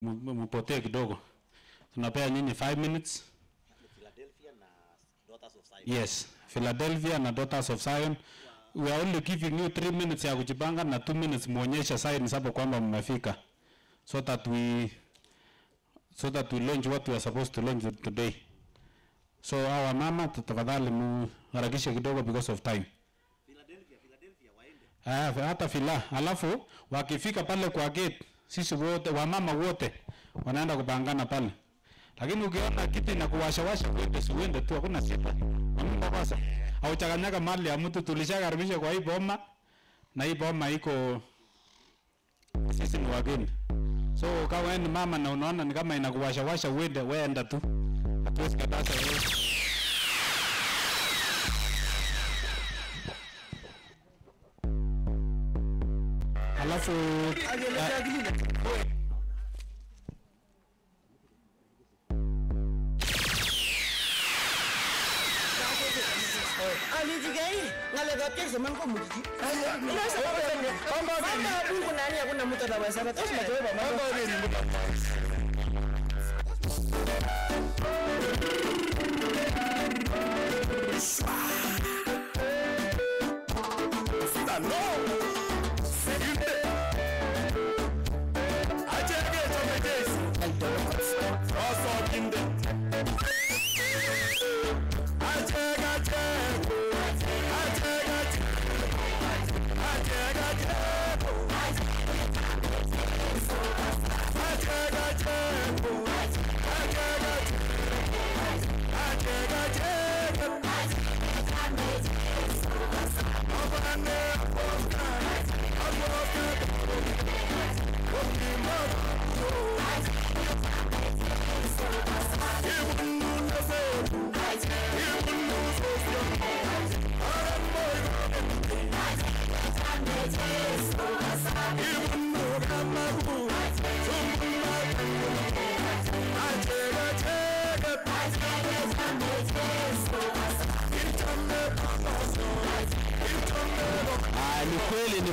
mpotee kidogo. Tunapea nyinyi 5 minutes. Philadelphia na Daughters of Zion. Yes, Philadelphia na Daughters of Zion. We are only giving you 3 minutes ya kujipanga na 2 minutes muonyesha signs hapo kwamba mmefika. So that we launch what we are supposed to launch today. So our mama tafadhali muharakishe kidogo because of time. Philadelphia waende. Hata fila. Alafu wakifika pale kwa gate, sisi wote wamama wote wanaenda kupangana pale. Lakini ukiona kiti na kuwasha uende tu, hakuna shida. Mungu basa. Au changanyaka mali ya mtu tulishakaribisha kwa hii boma na hii boma iko sisi ni wageni. So kama wewe ni mama na unaona ni kama inakuwasha uende tu. Hatuwezi kataza wewe. Alafu alijigai ngalega pesa mango mujiji ina sababu kwamba Mungu nani hakuna mtu anaweza hata tunatoa mambo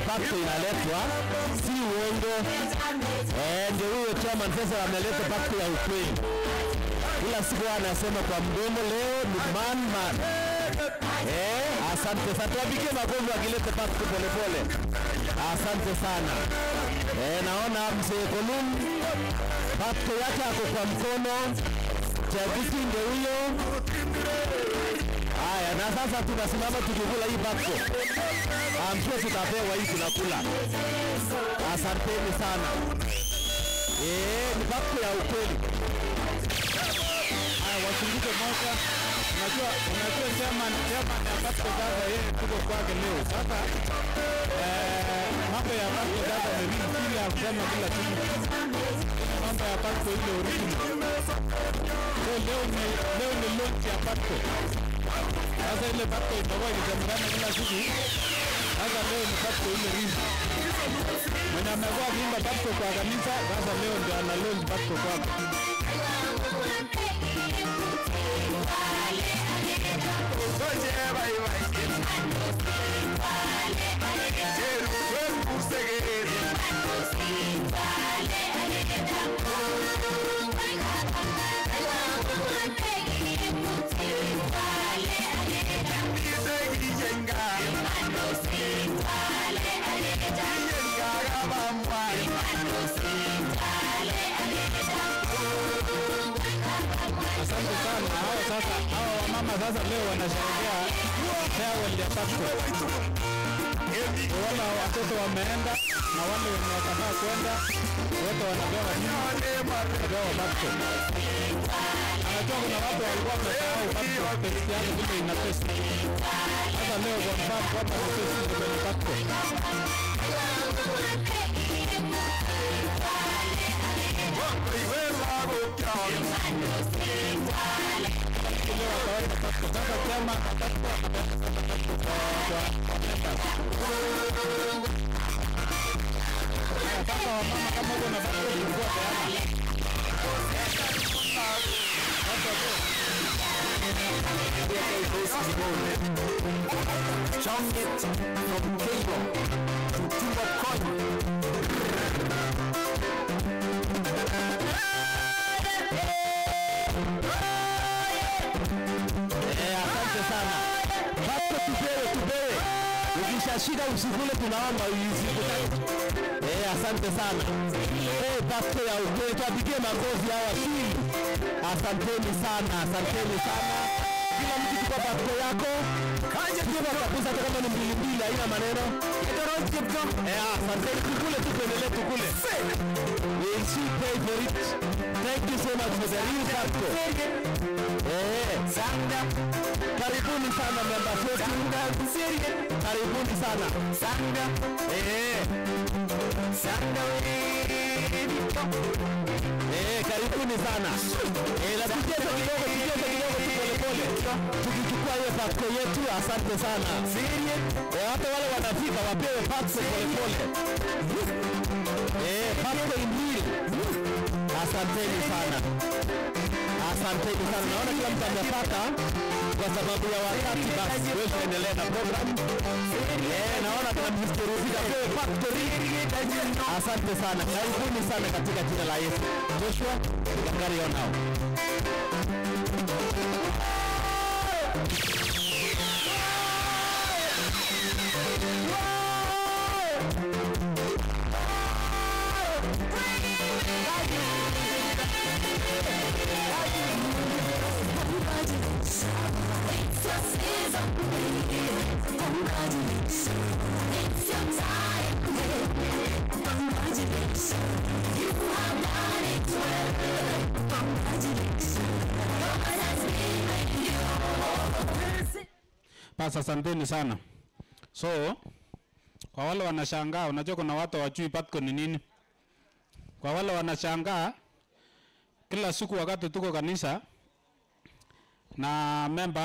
Pakto inaletwa si uongo. Ndio huyo chairman sasa ameleta pakto ya ukweli. Kila siku anasema kwa mdomo, leo ni man. Asante sana. Tuwapigie makofi akileta pakto polepole. Asante sana. Naona mzee Kolum pakto yake ako kwa mkono. Chabiki ndio huyo. Haya, na sasa tunasimama tukikula hii pakto. Sure tutapewa hii tunakula. Asanteni sana. Ni pakto ya ukweli. haya wachunguze moja. Unajua chairman ya pakto sasa yeye tuko kwake leo. Sasa mambo ya pakto sasa ni kile ya kusema kila kitu. Mambo ya pakto ile original. So leo ni launch ya pakto. Sasa ile pakto itakuwa ikisemekana kila siku. Sasa leo ni pakto ile rinzi. Mwenye amekuwa akiimba pakto kwa kanisa, sasa leo ndio ana launch pakto kwake. Asante sana. Hao wamama sasa leo wanasherehekea farewell ya pakto. Wala watoto wameenda na wale wenye watafaa kwenda wote wanapewa pakto. Anajua kuna watu walikuwa wamesahau pakto pesa yake vile ina pesa. Sasa leo confirm kwamba pesa ndio kwenye pakto. Chonget from Cable to Timber Coin. shida usikule, tunaomba usikutane. Asante sana. Pastor ya ukweli, tuwapigie makofi hawa team. Asanteni sana, asanteni sana. Kila mtu kwa pastor yako. Kaje kwa kabisa hata kama ni mbili haina maneno. Asanteni, tukule tuendelee tukule. We'll see, pray for it. Thank you so much for the real pastor. Sanga. Karibuni sana members wetu. Karibuni sana. Sanga. Sanga karibuni sana. La tucheze kidogo pole. Tukichukua hiyo pastor yetu, asante sana. Hata wale wanafika wapewe pastor pole. Pastor Emil. Asanteni sana. Asanteni sana. Naona kila mtu amepata kwa sababu ya wakati, basi wewe endelea na program. Naona kuna mstari kwa factory. Asante sana. Karibuni sana katika jina la Yesu. Joshua, carry on now. Basi asanteni sana. So, kwa wale wanashangaa, unajua kuna watu hawajui patco ni nini. Kwa wale wanashangaa, kila siku wakati tuko kanisa na member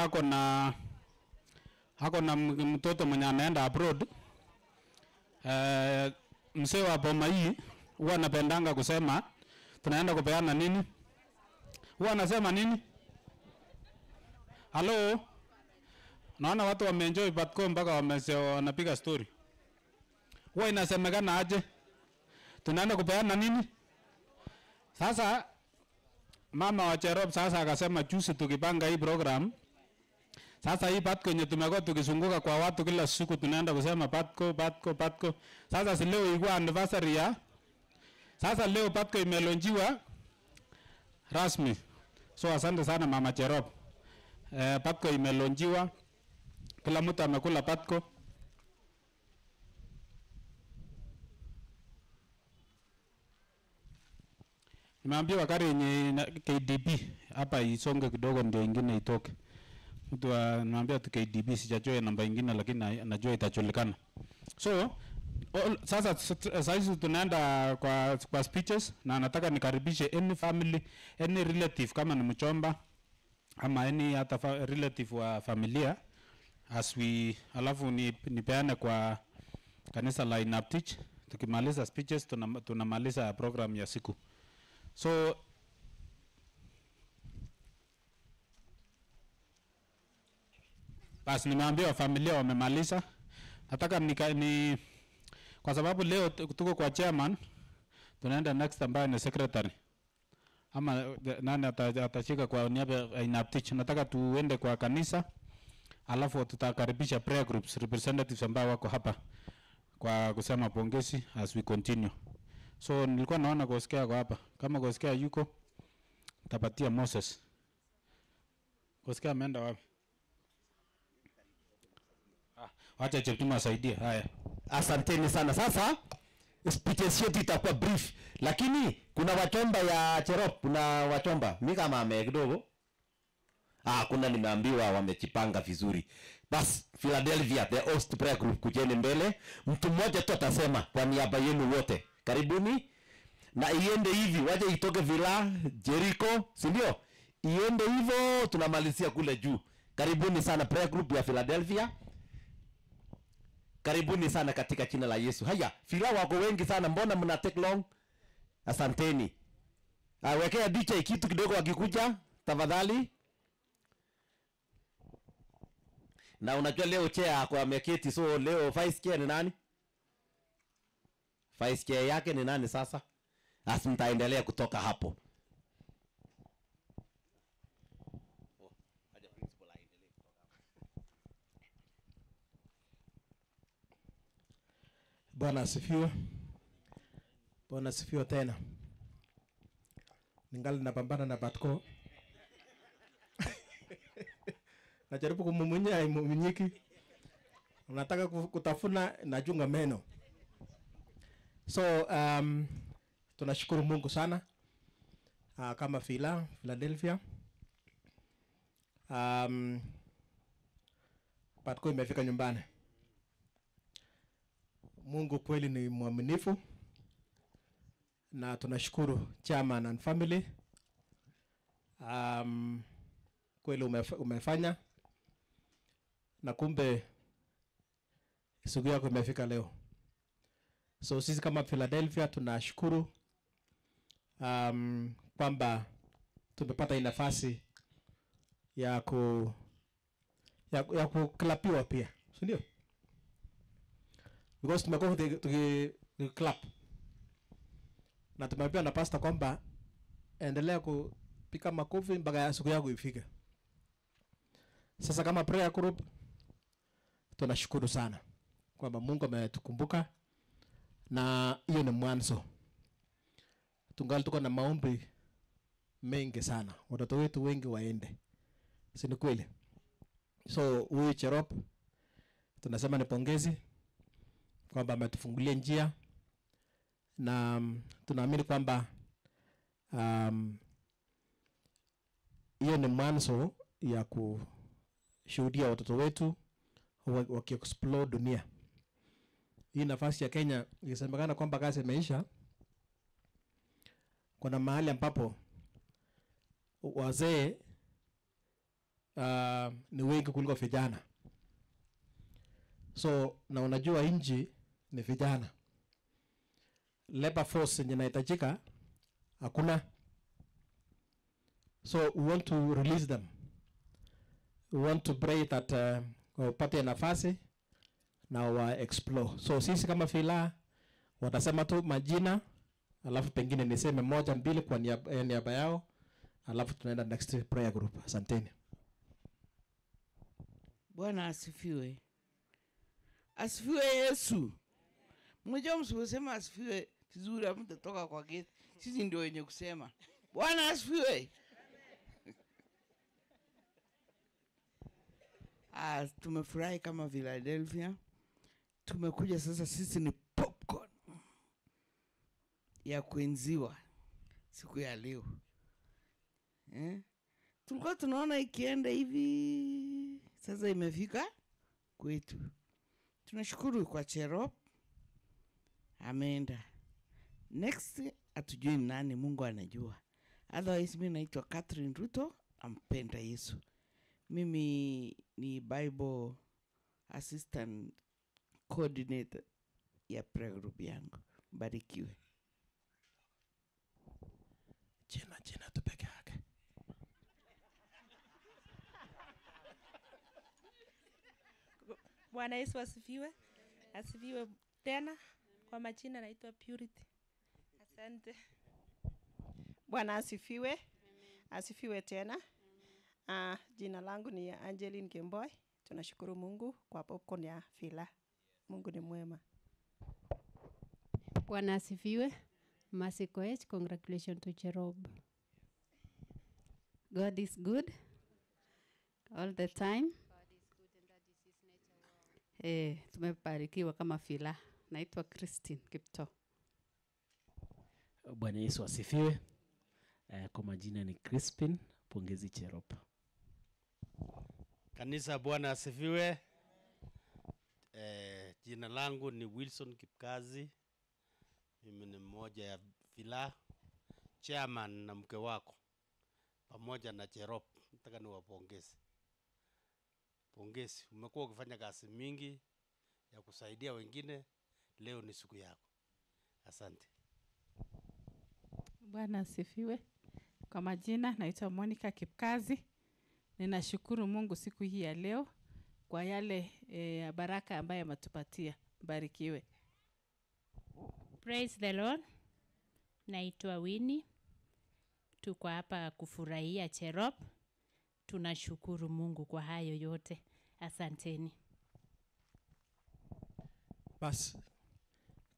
hako na mtoto mwenye anaenda abroad, mzee wa boma hii huwa anapendanga kusema tunaenda kupeana nini? Huwa anasema nini? Hello? Naona watu wameenjoy patco mpaka wanapiga story. Huwa inasemekana aje? Tunaenda kupeana nini? Sasa mama wa Cherop sasa akasema juzi tukipanga hii program. Sasa hii patco yenye tumekuwa tukizunguka kwa watu kila siku tunaenda kusema patco. Sasa si leo ilikuwa anniversary ya. Sasa leo patco imelonjiwa rasmi. So asante sana mama Cherop. Patco imelonjiwa. Kila mtu amekula patco. Nimeambiwa gari yenye KDB hapa isonge kidogo ndio ingine itoke. Mtu nimeambia tu KDB, sijajua namba ingine lakini najua itajulikana. So sasa sasa tunaenda kwa speeches na nataka nikaribishe any family, any relative kama ni mchomba ama any hata relative wa familia alafu nipeane kwa kanisa la Inaptich. Tukimaliza speeches tunamaliza program ya siku. So basi nimeambiwa familia wamemaliza. Nataka kwa sababu leo tuko kwa chairman, tunaenda next ambaye ni secretary. Ama nani atashika kwa niaba ya Inaptich. Nataka tuende kwa kanisa. Alafu tutakaribisha prayer groups representatives ambao wako hapa kwa kusema pongezi as we continue. So nilikuwa naona Goskea kwa hapa. Kama Goskea yuko tapatia Moses. Goskea ameenda wapi? Wacha Cheptuma asaidie. Haya. Asanteni sana. Sasa speeches yetu itakuwa brief, lakini kuna wachomba ya Cherop, kuna wachomba. Mimi kama kidogo. Kuna nimeambiwa wamejipanga vizuri. Bas Philadelphia the host prayer group kujeni mbele. Mtu mmoja tu atasema kwa niaba yenu wote. Karibuni. Na iende hivi, waje itoke Villa Jericho, si ndio? Iende hivyo tunamalizia kule juu. Karibuni sana prayer group ya Philadelphia. Karibuni sana katika jina la Yesu. Haya, Villa wako wengi sana, mbona mna take long? Asanteni. Wekea DJ kitu kidogo wakikuja, tafadhali. Na unajua leo chair kwa ameketi, so leo vice chair ni nani? Vice chair yake ni nani sasa? Mtaendelea kutoka hapo. Bwana asifiwe. Bwana asifiwe tena. Ningali napambana na Batko. Najaribu kumumunya imumunyiki. Unataka kutafuna najunga meno. So tunashukuru Mungu sana. Kama Philadelphia. Batko imefika nyumbani. Mungu kweli ni mwaminifu. Na tunashukuru chairman and family. Kweli umefanya. Na kumbe siku yako imefika leo. So sisi kama Philadelphia tunashukuru kwamba tumepata hii nafasi ya kuklapiwa pia. Si ndio? Because tumekuwa clap. Na tumeambiwa na pastor kwamba endelea kupika makofi mpaka siku yako ifike. Sasa kama prayer group tunashukuru sana kwamba Mungu ametukumbuka na hiyo ni mwanzo. Tungali tuko na maombi mengi sana. Watoto wetu wengi waende. Si ni kweli? So huyu Cherop tunasema ni pongezi kwamba ametufungulia njia na tunaamini kwamba hiyo ni mwanzo ya kushuhudia watoto wetu wakiexplore dunia. Hii nafasi ya Kenya ikisemekana kwamba kazi imeisha, kuna mahali ambapo wazee ni wengi kuliko vijana. So na unajua nchi ni vijana. Labor force yenye inahitajika hakuna. So we want to release them. We want to pray that wapate nafasi na wa explore. So sisi kama Phila watasema tu majina, alafu pengine niseme moja mbili kwa niaba yao, alafu tunaenda next prayer group. Asanteni. Bwana asifiwe. Asifiwe Yesu. Mmoja msema asifiwe vizuri hapo mtatoka kwa gate. Sisi ndio wenye kusema. Bwana asifiwe. Tumefurahi kama Philadelphia. Tumekuja sasa, sisi ni popcorn ya kuenziwa siku ya leo. Tulikuwa tunaona ikienda hivi, sasa imefika kwetu. Tunashukuru kwa Cherop. Ameenda. Next atujui nani, Mungu anajua. Otherwise mimi naitwa Catherine Ruto, ampenda Yesu. Mimi ni Bible assistant coordinator ya prayer group yangu. Barikiwe. Jina tu peke yake. Bwana Yesu asifiwe. Asifiwe tena. Kwa majina naitwa Purity. Asante. Bwana asifiwe. Asifiwe tena. Jina langu ni Angeline Kemboy. Tunashukuru Mungu kwa popcorn ya Phila. Mungu ni mwema. Bwana asifiwe. Masikoech, congratulations to Cherop. God is good all the time. God is good and that is his nature. Tumebarikiwa kama Phila. Naitwa Christine Kipto. Bwana Yesu asifiwe. Kwa majina ni Crispin Pongezi Cherop. Kanisa Bwana asifiwe. Jina langu ni Wilson Kipkazi. Mimi ni mmoja ya Phila, chairman na mke wako pamoja na Cherop. Nataka niwapongeze. Pongezi, umekuwa ukifanya kazi mingi ya kusaidia wengine. Leo ni siku yako. Asante. Bwana asifiwe. Kwa majina naitwa Monica Kipkazi. Ninashukuru Mungu siku hii ya leo kwa yale baraka ambaye ametupatia. Barikiwe. Praise the Lord. Naitwa Winnie. Tuko hapa kufurahia Cherop. Tunashukuru Mungu kwa hayo yote. Asanteni. Bas.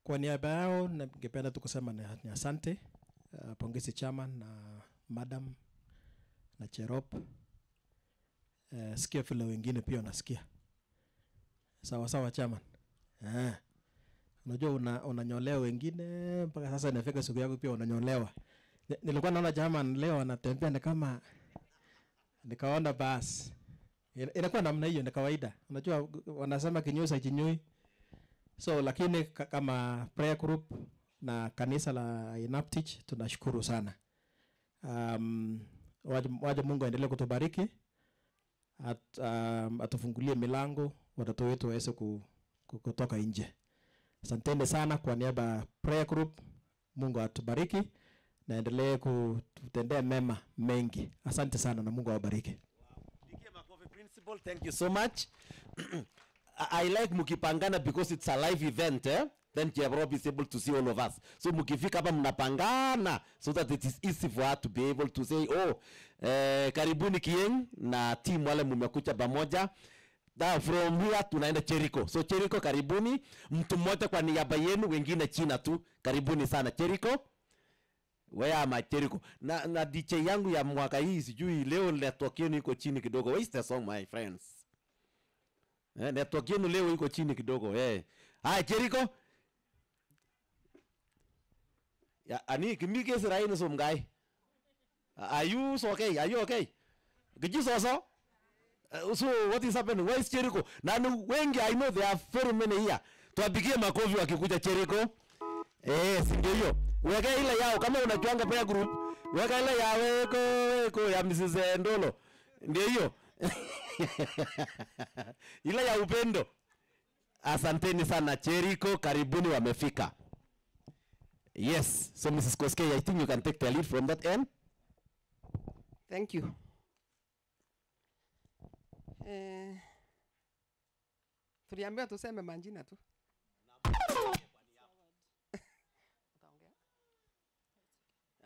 Kwa niaba yao ningependa tu kusema ni asante. Pongezi chairman na madam na Cherop. Sikia vile wengine pia wanasikia. Sawa sawa chairman. Unajua unanyolewa wengine mpaka sasa inafika siku yako pia unanyolewa. Nilikuwa naona chairman leo anatembea ni kama nikaona basi. Inakuwa namna hiyo ni kawaida. Unajua wanasema kinyozi hajinyoi. So lakini kama prayer group na kanisa la Inaptich tunashukuru sana. Waje Mungu aendelee kutubariki. Atufungulie milango watoto wetu waweze kutoka nje. Asanteni sana kwa niaba ya prayer group. Mungu atubariki na endelee kutendea mema mengi. Asante sana na Mungu awabariki. Principal, thank you so much. I like mukipangana because it's a live event, then Cherop is able to see all of us. So mukifika hapa mnapangana so that it is easy for her to be able to say, oh, karibuni Kieng na team wale mmekuja pamoja. From here tunaenda Jericho. So Jericho karibuni, mtu mmoja kwa niaba yenu, wengine China tu. Karibuni sana Jericho. Where am I Jericho? Na DJ yangu ya mwaka hii sijui leo network yenu iko chini kidogo. Where is the song my friends? Network yenu leo iko chini kidogo. Hi Jericho. Ya ani kimike siraini so mgai. Are you okay? Are you okay? Did you so? So what is happening? Where is Jericho? Na wengi I know there are very many here. Tuwapigie makofi wakikuja Jericho. Si ndio hiyo. Weka ile yao kama unajuanga prayer group. Weka ile yao ya Mrs. Ndolo. Ndio hiyo. Ile ya upendo. Asanteni sana Jericho, karibuni wamefika. Yes, so Mrs. Koskei, I think you can take the lead from that end. Thank you. Tuliambiwa tuseme majina tu.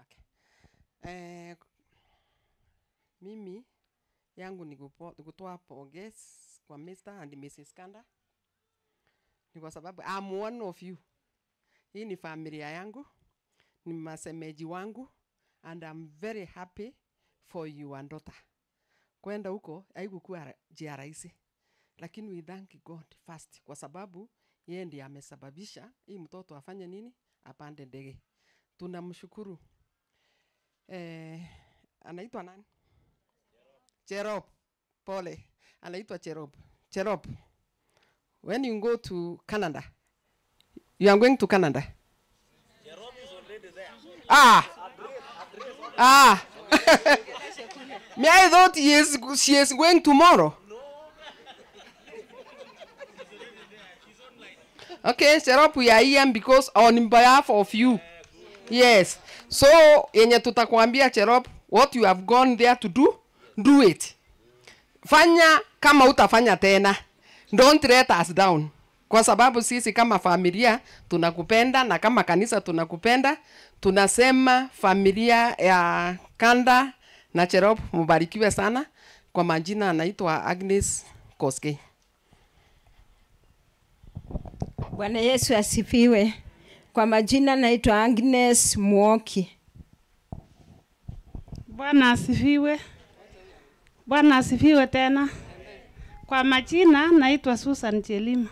Okay. Mimi yangu ni kutoa pongezi kwa Mr. and Mrs. Kanda. Ni kwa sababu I'm one of you. Hii ni familia yangu, ni masemeji wangu, and I'm very happy for your daughter. Kwenda huko haikuwa njia rahisi, lakini we thank God first kwa sababu yeye ndiye amesababisha hii mtoto afanye nini, apande ndege. Tunamshukuru. Anaitwa nani? Cherop. Pole. Anaitwa Cherop. Cherop. When you go to Canada, you are going to Canada. Cherop is already there. Me, I thought she is going tomorrow. Okay, Cherop, we are here because on behalf of you. Yes. So, yenye tutakwambia Cherop, what you have gone there to do it. Fanya kama utafanya tena. Don't let us down. Kwa sababu sisi kama familia tunakupenda na kama kanisa tunakupenda. Tunasema familia ya Kanda na Cherop mubarikiwe sana. Kwa majina anaitwa Agnes Koskei. Bwana Yesu asifiwe. Kwa majina naitwa Agnes Muoki. Bwana asifiwe. Bwana asifiwe tena. Kwa majina naitwa Susan Chelima.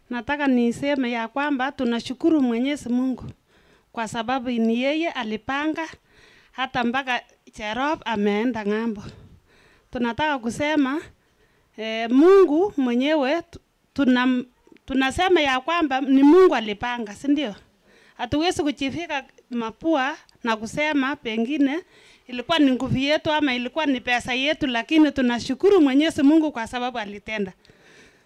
Nataka niseme ya kwamba tunashukuru Mwenyezi Mungu kwa sababu ni yeye alipanga hata mpaka Cherop ameenda ng'ambo. Tunataka kusema Mungu mwenyewe tunasema ya kwamba ni Mungu alipanga, si ndio? Hatuwezi kujifika mapua na kusema pengine ilikuwa ni nguvu yetu ama ilikuwa ni pesa yetu, lakini tunashukuru Mwenyezi Mungu kwa sababu alitenda.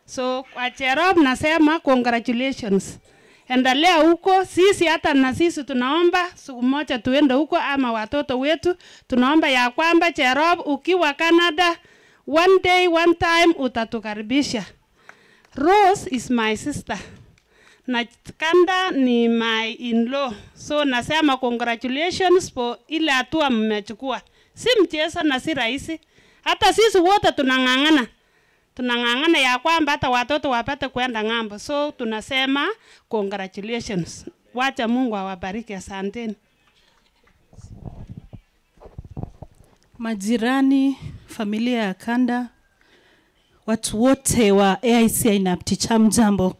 So kwa Cherop nasema congratulations. Endelea huko, sisi hata na sisi tunaomba siku moja tuende huko ama watoto wetu. Tunaomba ya kwamba Cherop ukiwa Canada, one day, one time utatukaribisha. Rose is my sister. Na Kanda ni my in-law. So nasema congratulations for ile hatua mmechukua. Si mchezo na si rahisi. Hata sisi wote tunang'ang'ana. tunang'ang'ana ya kwamba hata watoto wapate kwenda ng'ambo. So tunasema congratulations. Wacha Mungu awabariki, asanteni. Majirani, familia ya Kanda, watu wote wa AIC Ainabticha, mjambo.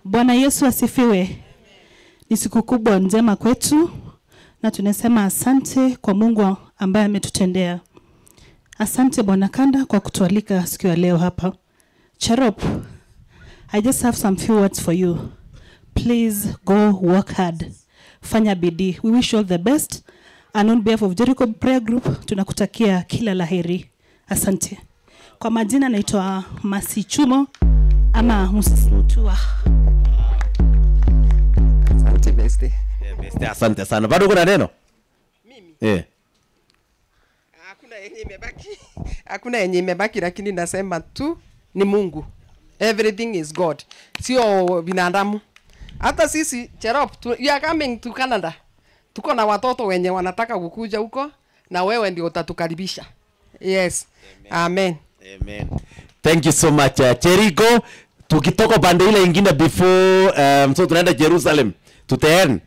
Bwana Yesu asifiwe. Ni siku kubwa njema kwetu na tunasema asante kwa Mungu ambaye ametutendea. Asante Bwana Kanda kwa kutualika siku ya leo hapa. Cherop, I just have some few words for you. Please go work hard. Fanya bidii. We wish you all the best. And on behalf of Jericho Prayer Group, tunakutakia kila laheri. Asante. Kwa majina naitwa Masichumo ama Musisimutua. Asante beste. Beste, asante sana. Bado kuna neno? Mimi. Hakuna yenye imebaki, lakini nasema tu ni Mungu. Everything is God. Sio binadamu. Hata sisi Cherop, you are coming to Canada. Tuko na watoto wenye wanataka kukuja huko na wewe ndio utatukaribisha. Yes. Amen. Amen. Thank you so much Jericho. Tukitoka pande ile ingine before so tunaenda Jerusalem. Tutaenda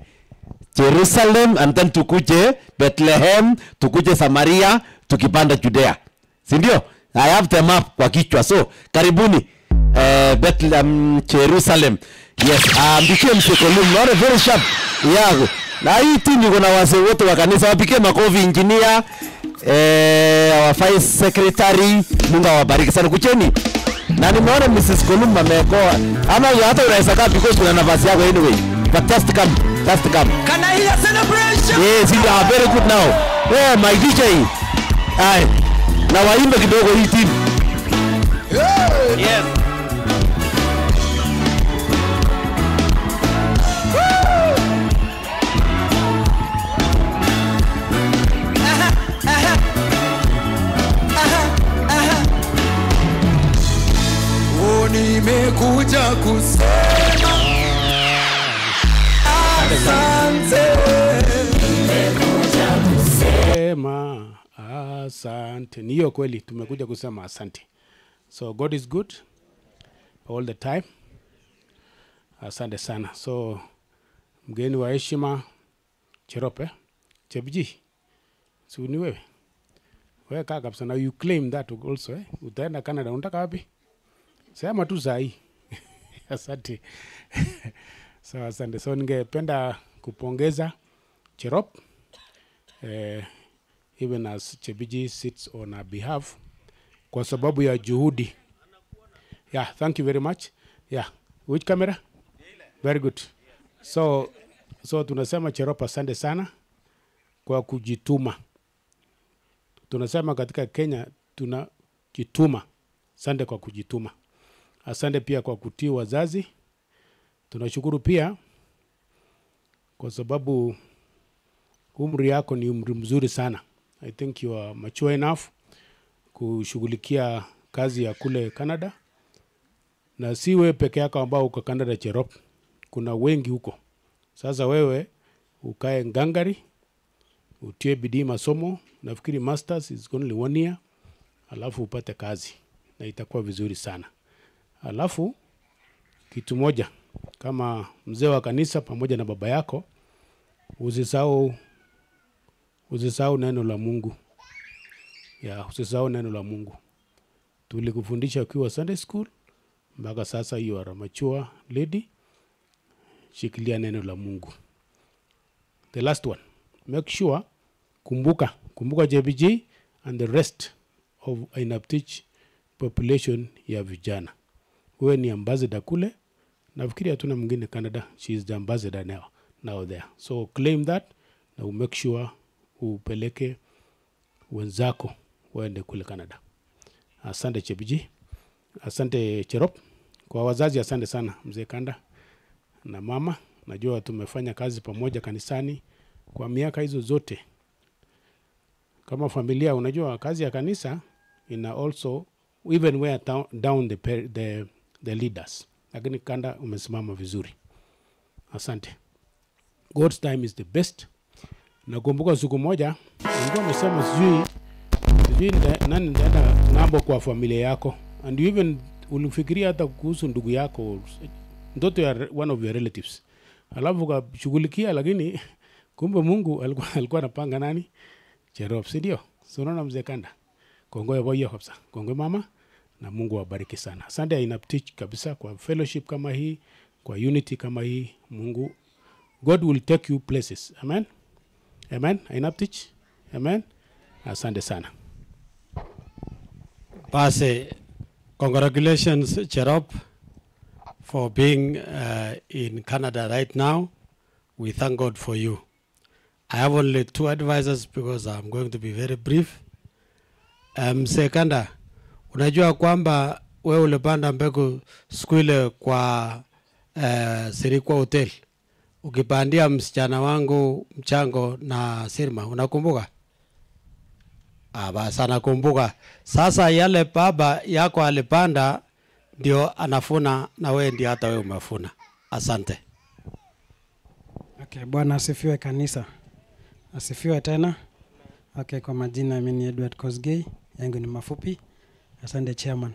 Jerusalem and then tukuje Bethlehem, tukuje Samaria, tukipanda Judea. Si ndio? I have the map kwa kichwa. So karibuni Bethlehem, Jerusalem. Yes, mbikie msekolum, not a very sharp. Yeah. Na hii timu kuna wazee wote wa kanisa, wapike makofi engineer, our vice secretary, Mungu awabariki sana. Kucheni. Na nimeona Mrs. Kolumba amekoa. Ama hata unaweza kaa because kuna nafasi yako anyway. But just come. Can I hear celebration? Yes, you are very good now. Oh, my DJ. Ai. Na waimbe kidogo hii team. Yes. Nimekuja kusema asante. Nimekuja kusema asante. Ni hiyo kweli, tumekuja kusema asante. So God is good all the time. Asante sana. So mgeni wa heshima Cherope, Chebiji, si ni wewe? Wewe kaa kabisa na you claim that also utaenda Canada, unataka wapi? Sema tu sahi. Asante. So asante. So ningependa kupongeza Cherop even as Chebiji sits on our behalf kwa sababu ya juhudi. Yeah, thank you very much. Yeah, which camera? Very good. So tunasema Cherop asante sana kwa kujituma. Tunasema katika Kenya tunajituma. Asante kwa kujituma. Asante pia kwa kutii wazazi. Tunashukuru pia kwa sababu umri yako ni umri mzuri sana. I think you are mature enough kushughulikia kazi ya kule Canada. Na si wewe peke yako ambao uko Canada Cherop. Kuna wengi huko. Sasa wewe ukae ngangari, utie bidii masomo, nafikiri masters is only 1 year, alafu upate kazi na itakuwa vizuri sana. Alafu kitu moja, kama mzee wa kanisa pamoja na baba yako, usisahau neno la Mungu. Usisahau neno la Mungu. Tulikufundisha ukiwa Sunday school, mpaka sasa you are a mature lady. Shikilia neno la Mungu. The last one, make sure kumbuka JBG and the rest of Ainabtich population ya vijana. Wewe ni ambassador kule. Nafikiri hatuna mwingine Canada. She is the ambassador now there. So claim that na make sure upeleke wenzako waende kule Canada. Asante Chebiji. Asante Cherop. Kwa wazazi asante sana mzee Kanda na mama. Najua tumefanya kazi pamoja kanisani kwa miaka hizo zote. Kama familia unajua kazi ya kanisa ina also even wear down the leaders. Lakini Kanda umesimama vizuri. Asante. God's time is the best. Nakumbuka siku moja nilikuwa nimesema sijui nani ndaenda ng'ambo kwa familia yako. and you even ulifikiria hata kuhusu ndugu yako, mtoto ya one of your relatives, alafu ukashughulikia, lakini kumbe Mungu alikuwa anapanga nani? Cherop, si ndio? So unaona mzee Kanda, kongoe boyo kabisa, kongoe mama, na Mungu awabariki sana. Asante inapteach kabisa kwa fellowship kama hii, kwa unity kama hii. Mungu, God will take you places. Amen. Amen. Inapteach. Amen. Asante sana. Basi, congratulations Cherop for being in Canada right now. We thank God for you. I have only 2 advisors because I'm going to be very brief. Sekanda, unajua kwamba wewe ulipanda mbegu siku ile kwa Sirikwa Hotel, ukipandia msichana wangu mchango na Sirma, unakumbuka? Basi nakumbuka. Sasa yale baba yako alipanda ndio anafuna, na wewe ndio hata wewe umefuna. Asante. Okay, Bwana asifiwe kanisa. Asifiwe tena. Okay, kwa majina mimi ni Edward Kosgei, yangu ni mafupi. Asante chairman.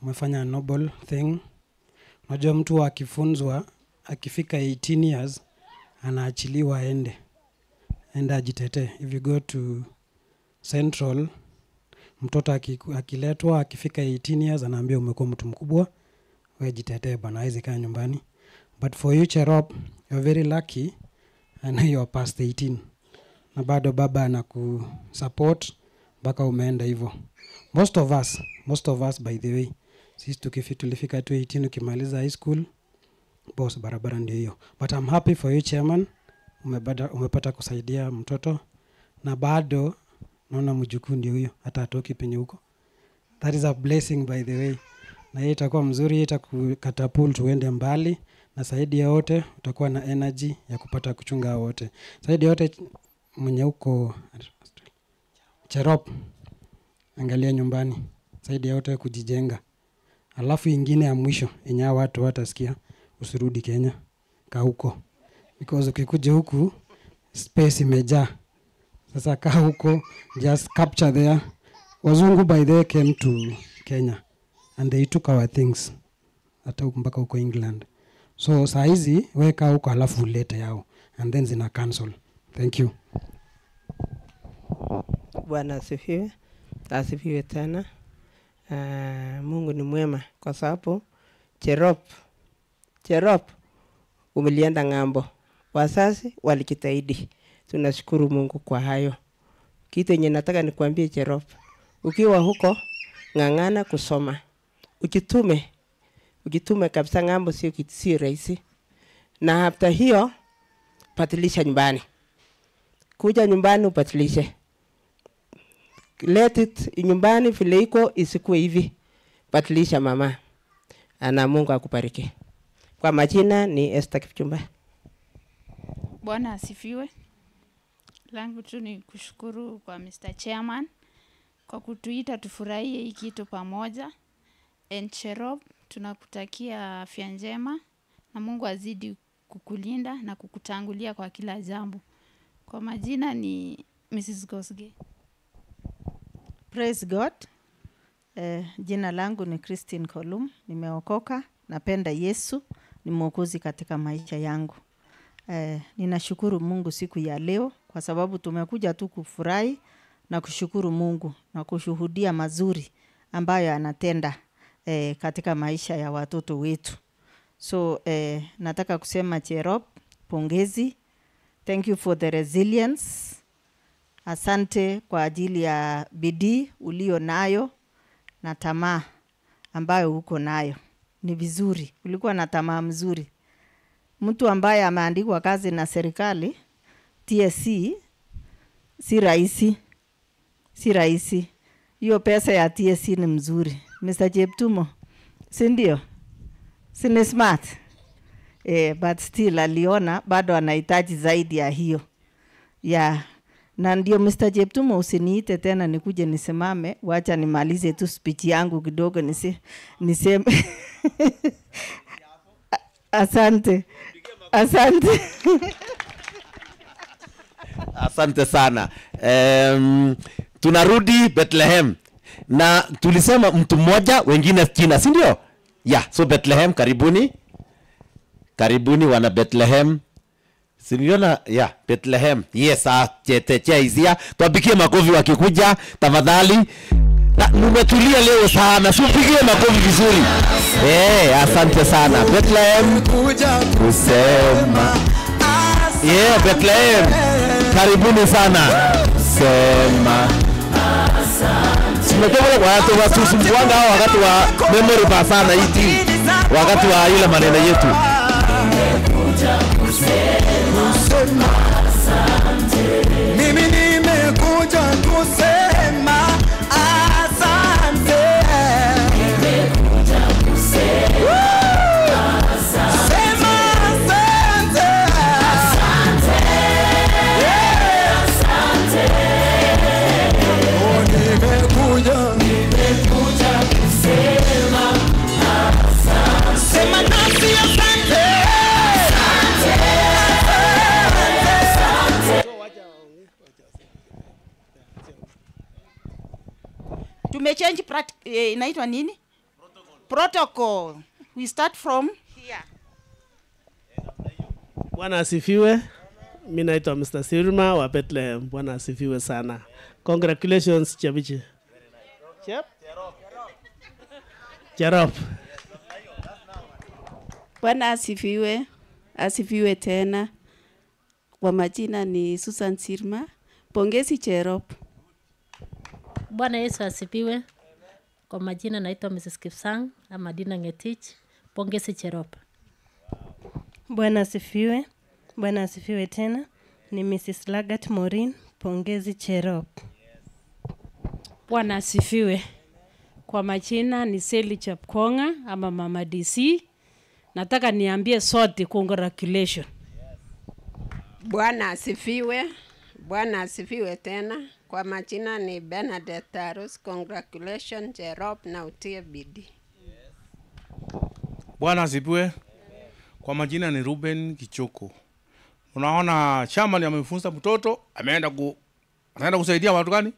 Umefanya noble thing. Unajua mtu akifunzwa akifika 18 years anaachiliwa aende ajitetee. If you go to Central, mtoto akiletwa akifika 18 years anaambia umekuwa mtu mkubwa, wewe jitetee bwana, haizi kaa nyumbani. But for you Cherop, you're very lucky and you are past 18. Na bado baba anakusupport mpaka umeenda hivyo. Most of us by the way, sisi tulifika tu 18 ukimaliza high school, boss barabara ndio hiyo. But I'm happy for you chairman, umepata kusaidia mtoto, na bado naona mjukuu ndio huyo, hata atoki penye huko. That is a blessing by the way. Na hii itakuwa mzuri, itakukatapult uende mbali, na zaidi ya wote utakuwa na energy ya kupata kuchunga wote. Zaidi ya wote mwenye huko Cherop, angalia nyumbani. Zaidi ya wote kujijenga. Alafu ingine ya mwisho yenye watu watasikia, usirudi Kenya, kaa huko. Because ukikuja huku space imejaa. Sasa kaa huko, just capture there. Wazungu by the way came to Kenya and they took our things hata mpaka huko England. So saa hizi weka huko alafu ulete yao and then zina cancel. Thank you. Bwana asifiwe. Asifiwe tena. Mungu ni mwema kwa sababu Cherop umelienda ng'ambo. Wazazi walijitahidi. Tunashukuru Mungu kwa hayo. Kitu yenye nataka nikwambie Cherop, ukiwa huko ng'ang'ana kusoma. Ujitume kabisa, ng'ambo sio rahisi. Na after hiyo patilisha nyumbani. Kuja nyumbani upatilishe. Let it nyumbani vile iko isikuwe hivi. Patilisha mama. Ana Mungu akubariki. Kwa majina ni Esther Kipchumba. Bwana asifiwe. Langu tu ni kushukuru kwa Mr. Chairman kwa kutuita tufurahie hii kitu pamoja. And Cherop, tunakutakia afya njema na Mungu azidi kukulinda na kukutangulia kwa kila jambo. Kwa majina ni Mrs. Kosgei. Praise God. Jina langu ni Christine Kolum, nimeokoka, napenda Yesu, ni mwokozi katika maisha yangu. Ninashukuru Mungu siku ya leo kwa sababu tumekuja tu kufurahi na kushukuru Mungu na kushuhudia mazuri ambayo anatenda katika maisha ya watoto wetu. So nataka kusema Cherop, pongezi. Thank you for the resilience. Asante kwa ajili ya bidii ulio nayo na tamaa ambayo uko nayo. Ni vizuri, ulikuwa na tamaa mzuri. Mtu ambaye ameandikwa kazi na serikali, TSC, si rahisi. Hiyo pesa ya TSC ni mzuri. Mr. Jeptumo, si ndio? Si ni smart? But still aliona bado anahitaji zaidi ya hiyo. Na ndio Mr. Jeptumo, usiniite tena nikuje nisimame, wacha nimalize tu speech yangu kidogo niseme. Asante. Asante sana. Tunarudi Bethlehem. na tulisema mtu mmoja wengine jina, si ndio? Yeah, so Bethlehem karibuni. Karibuni wana Bethlehem. Siniona Bethlehem. Yes, chea izia. Tuwapigie makofi wakikuja tafadhali. Na mmetulia leo sana. Tupigie makofi vizuri. Asante sana. Bethlehem kusema. Bethlehem. Karibuni sana. Sema. Tumetoka kwa watu wasumbuanga hao wakati wa memory verse sana hii. Wakati wa ile maneno yetu. Mimi nimekuja kusema asante. Nimekuja kusema asante. Sema asante. Asante. Asante. Oh, nimekuja kusema asante. Sema nasi asante. Tumechange inaitwa nini? Protocol. We start from here. Bwana asifiwe. Mimi naitwa Mr. Sirma wa Bethlehem. Bwana asifiwe sana. Congratulations Chabichi. Chep. Cherop. Bwana asifiwe. Asifiwe tena. Kwa majina ni Susan Sirma. Pongezi Cherop. Bwana Yesu asifiwe. Kwa majina naitwa Mrs. Kipsang ama Dina Ngetich. Pongezi Cherop. Bwana asifiwe. Bwana asifiwe tena. Ni Mrs. Lagat Morin. Pongezi Cherop. Bwana asifiwe. Kwa majina ni Seli Chapkonga ama Mama DC. Nataka niambie sote congratulations. Bwana asifiwe. Bwana asifiwe tena. Kwa majina ni Bernadette Tarus. Congratulations Cherop na utie bidii. Bwana asifiwe. Kwa majina ni Ruben Kichoko. Unaona chairman amefunza mtoto, anaenda kusaidia watu gani?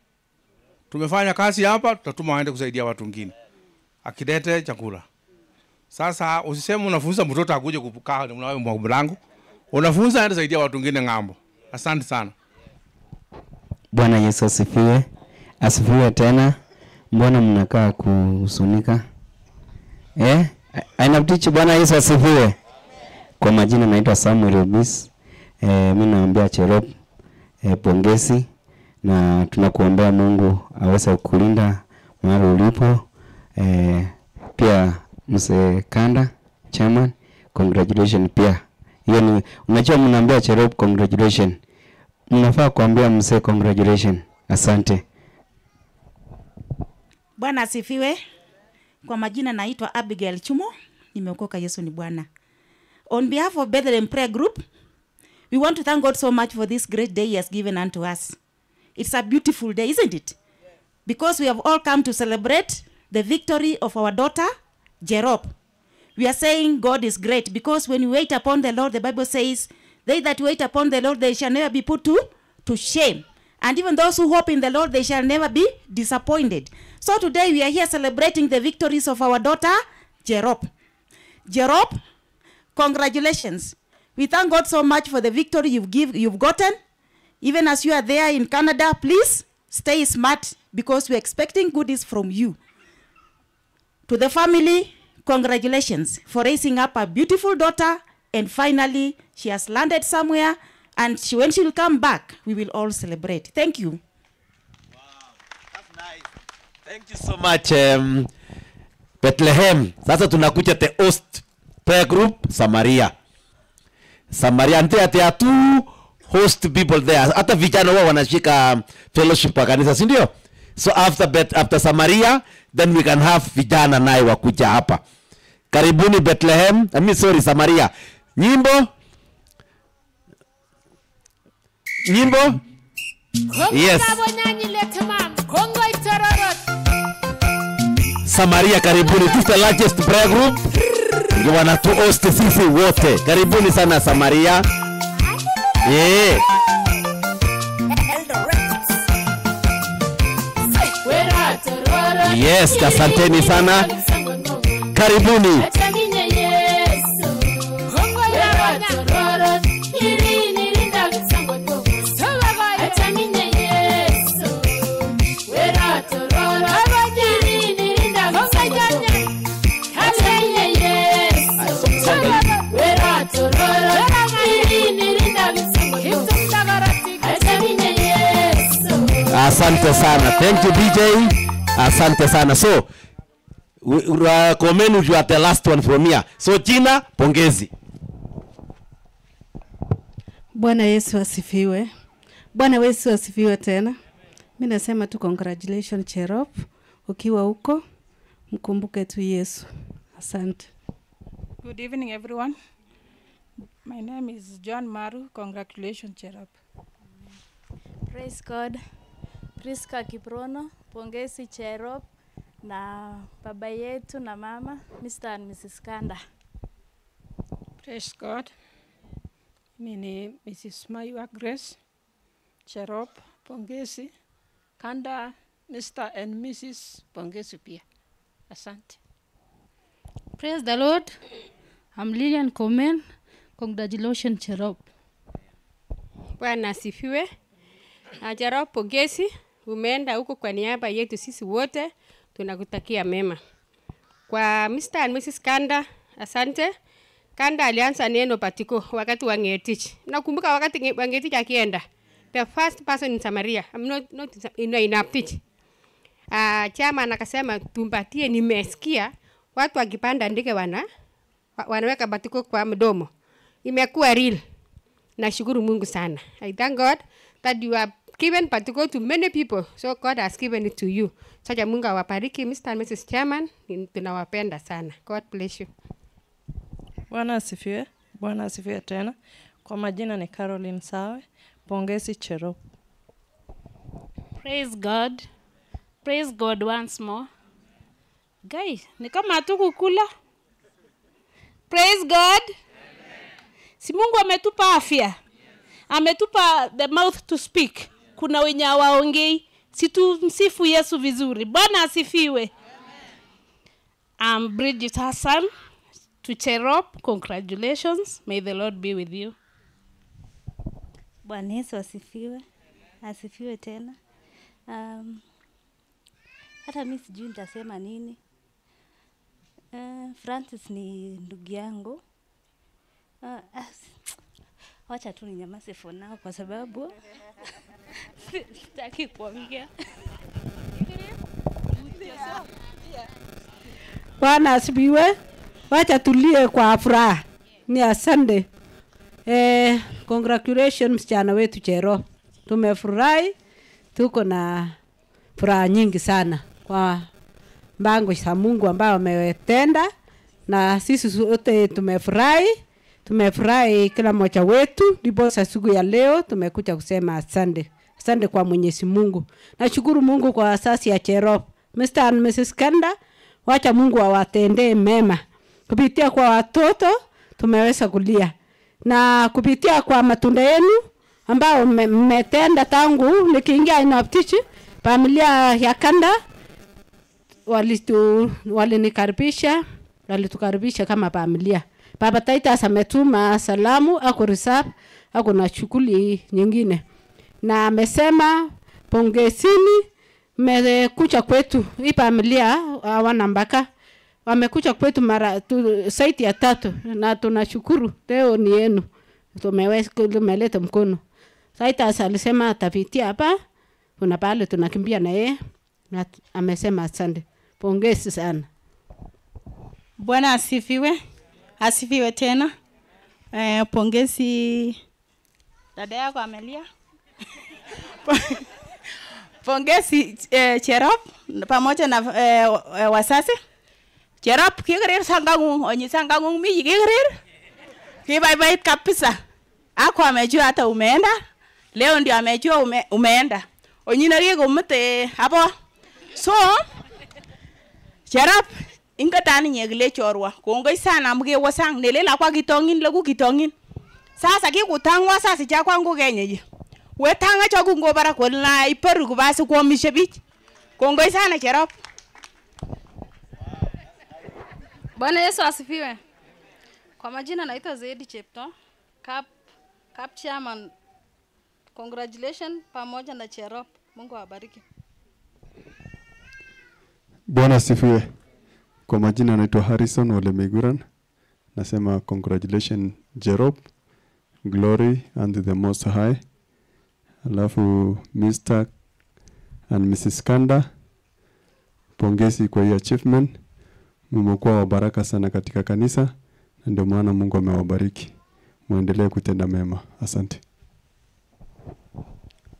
Tumefanya kazi hapa, tutatuma aende kusaidia watu wengine. Akilete chakula. Sasa usiseme unafunza mtoto akuje kukaa na wewe mlango. Unafunza aende kusaidia watu wengine ng'ambo. Asante sana. Bwana Yesu asifiwe. Asifiwe tena. Mbona mnakaa kuhuzunika? Ainabtichi Bwana Yesu asifiwe. Kwa majina naitwa Samuel Obis. Mimi naambia Cherop pongezi na tunakuombea Mungu aweze kukulinda mahali ulipo. Pia Mzee Kanda chairman, congratulations pia. Hiyo ni unajua mnaambia Cherop congratulations. Mnafaa kuambia Mzee congratulations. Asante. Bwana asifiwe. Kwa majina naitwa Abigail Chumo. Nimeokoka, Yesu ni Bwana. On behalf of Bethlehem Prayer Group, we want to thank God so much for this great day he has given unto us. It's a beautiful day, isn't it? Because we have all come to celebrate the victory of our daughter, Cherop. We are saying God is great because when we wait upon the Lord, the Bible says, they that wait upon the Lord, they shall never be put to shame. And even those who hope in the Lord, they shall never be disappointed. So today we are here celebrating the victories of our daughter, Cherop. Cherop, congratulations. We thank God so much for the victory you've gotten. Even as you are there in Canada, please stay smart because we're expecting goodies from you. To the family, congratulations for raising up a beautiful daughter, and finally she has landed somewhere, and when she will come back, we will all celebrate. Thank you. Wow, that's nice. Thank you so much, Bethlehem. Sasa tunakuja the host prayer group Samaria. Samaria ante two host people there. Hata vijana wao wanashika fellowship kwa kanisa, si ndio? So after Samaria, then we can have vijana naye wakuja hapa. Karibuni Bethlehem. Samaria. Nyimbo? Yes. Samaria karibuni. This is the largest prayer group. Ndio wanatu host sisi wote. Karibuni sana Samaria. Yeah. Yes, asanteni sana. Karibuni. Asante sana. Thank you DJ. Asante sana. So Komenu, you are the last one from here. So Gina, pongezi. Bwana Yesu asifiwe. Bwana Yesu asifiwe tena. Mimi nasema tu congratulations Cherop. Ukiwa huko mkumbuke tu Yesu. Asante. Good evening everyone. My name is John Maru. Congratulations Cherop. Praise God. Priska Kiprono, pongezi Cherop na baba yetu na mama Mr. and Mrs. Kanda. Praise God. Mimi Mrs. Maiwa Grace Cherop, pongezi. Kanda, Mr. and Mrs. pongezi pia. Asante. Praise the Lord. I'm Lilian Komen. Congratulations Cherop. Bwana asifiwe. Cherop, pongezi. Umeenda huko kwa niaba yetu sisi wote, tunakutakia mema. Kwa Mr. and Mrs. Kanda, asante. Kanda alianza neno patiko wakati wa Ngetich. Nakumbuka wakati wa Ngetich akienda. The first person in Samaria. I'm not in Aptich. Chairman akasema tumpatie, nimesikia watu wakipanda ndege wanaweka patiko kwa mdomo. Imekuwa real. Nashukuru Mungu sana. I thank God that you have given patiko to many people. So God has given it to you. Saja Mungu awabariki Mr. and Mrs. Chairman. Tunawapenda sana. God bless you. Bwana asifiwe. Bwana asifiwe tena. Kwa majina ni Caroline Sawe. Pongezi Cherop. Praise God. Praise God once more. Guys, ni kama hatukukula. Praise God. Si Mungu ametupa afya. Ametupa the mouth to speak. Kuna wenye hawaongei. Situmsifu Yesu vizuri. Bwana asifiwe. I'm Bridget Hassan. To Cherop, congratulations. May the Lord be with you. Bwana Yesu asifiwe. Asifiwe tena. Hata mimi sijui nitasema nini. Francis ni ndugu yangu. Wacha tu ninyamaze for now kwa sababu sitaki kuongea. Bwana asifiwe. Wacha tulie kwa furaha. Ni asante. Congratulations msichana wetu Cherop. Tumefurahi. Tuko na furaha nyingi sana kwa mpango za Mungu ambao ametenda, na sisi wote tumefurahi. Tumefurahi kila mmoja wetu. Ndipo siku ya leo tumekuja kusema asante. Asante kwa Mwenyezi Mungu. Nashukuru Mungu kwa asasi ya Cherop. Mr. and Mrs. Kanda, wacha Mungu awatendee mema. Kupitia kwa watoto tumeweza kulia, na kupitia kwa matunda yenu ambao mmetenda tangu nikiingia Inaptichi, familia ya Kanda walitukaribisha kama familia. Baba Titus ametuma salamu, ako reserve, ako na shughuli nyingine, na amesema pongezini, mmekuja kwetu. Hii familia hawana mpaka, wamekuja kwetu mara saiti ya 3, na tunashukuru. Leo ni yenu, tumeleta mkono. Titus alisema atapitia hapa, kuna pale tunakimbia na yeye, na amesema asante. Pongezi sana. Bwana asifiwe. Asifiwe tena. Pongezi dada yako Amelia. Pongezi Cherop pamoja na wasasi. Cherop kigerer sangangu, onyi sangangu mi kigerer. Kibaibai kabisa. Ako amejua hata umeenda. Leo ndio amejua umeenda. Onyi na rigo mte hapo. So Cherop inga tani nyegile chorwa kongoi sana mge wasang nelela kwa kitongin lagu kitongin sasa kikutangwa sasa cha kwangu kenyeje we tanga cha kungo bara kola iperu kubasi kwa mishebich Kongoi sana Cherop. Bwana Yesu asifiwe. Kwa majina naitwa Zedi Chepto, Cup Chairman. Congratulations pamoja na Cherop. Mungu awabariki. Bwana asifiwe. Kwa majina naitwa Harrison Ole Miguran. Nasema congratulations Cherop, glory and the most high. Alafu Mr. and Mrs. Kanda, pongezi kwa hii achievement. Mmekuwa wa baraka sana katika kanisa na ndio maana Mungu amewabariki. Muendelee kutenda mema. Asante.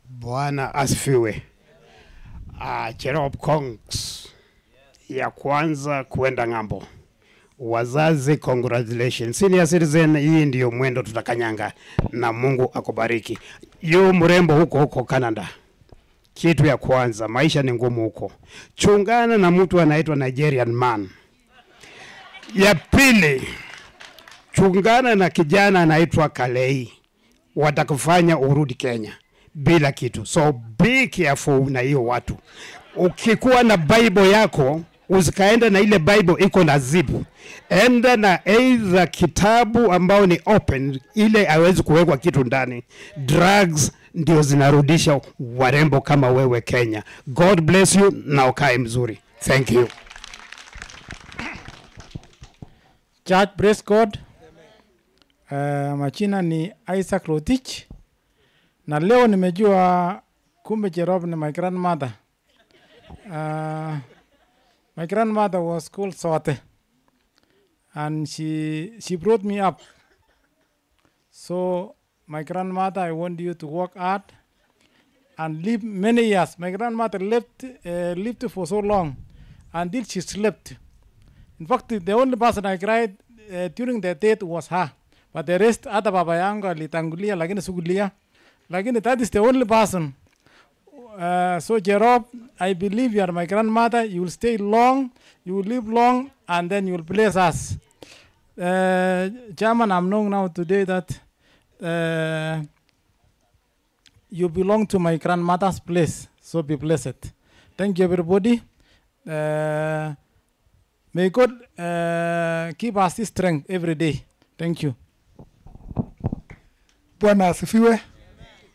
Bwana asifiwe. Cherop Kongs ya kwanza kuenda ng'ambo. Wazazi, congratulations. Senior citizen, hii ndio mwendo tutakanyanga na Mungu akubariki. Yu mrembo huko Canada. Kitu ya kwanza, maisha ni ngumu huko. Chungana na mtu anaitwa Nigerian man. Ya pili, chungana na kijana anaitwa Kalei. Watakufanya urudi Kenya bila kitu. So be careful na hiyo watu. Ukikuwa na Bible yako, usikaenda na ile Bible iko na zip. Enda na either kitabu ambao ni open, ile haiwezi kuwekwa kitu ndani. Drugs ndio zinarudisha warembo kama wewe Kenya. God bless you na ukae mzuri. Thank you. Church, praise God. Majina ni Isaac Rotich. Na leo nimejua kumbe Cherop ni my grandmother. My grandmother was called Sote. And she brought me up. So my grandmother, I want you to work hard and live many years. My grandmother lived for so long until she slept. In fact, the only person I cried during the death was her. But the rest, hata baba yangu alitangulia, lakini sikulia. Lakini that is the only person. So Cherop, I believe you are my grandmother. You will stay long, you will live long, and then you will bless us. Chairman, I'm knowing now today that you belong to my grandmother's place. So be blessed. Thank you, everybody. May God keep us this strength every day. Thank you. Bwana asifiwe.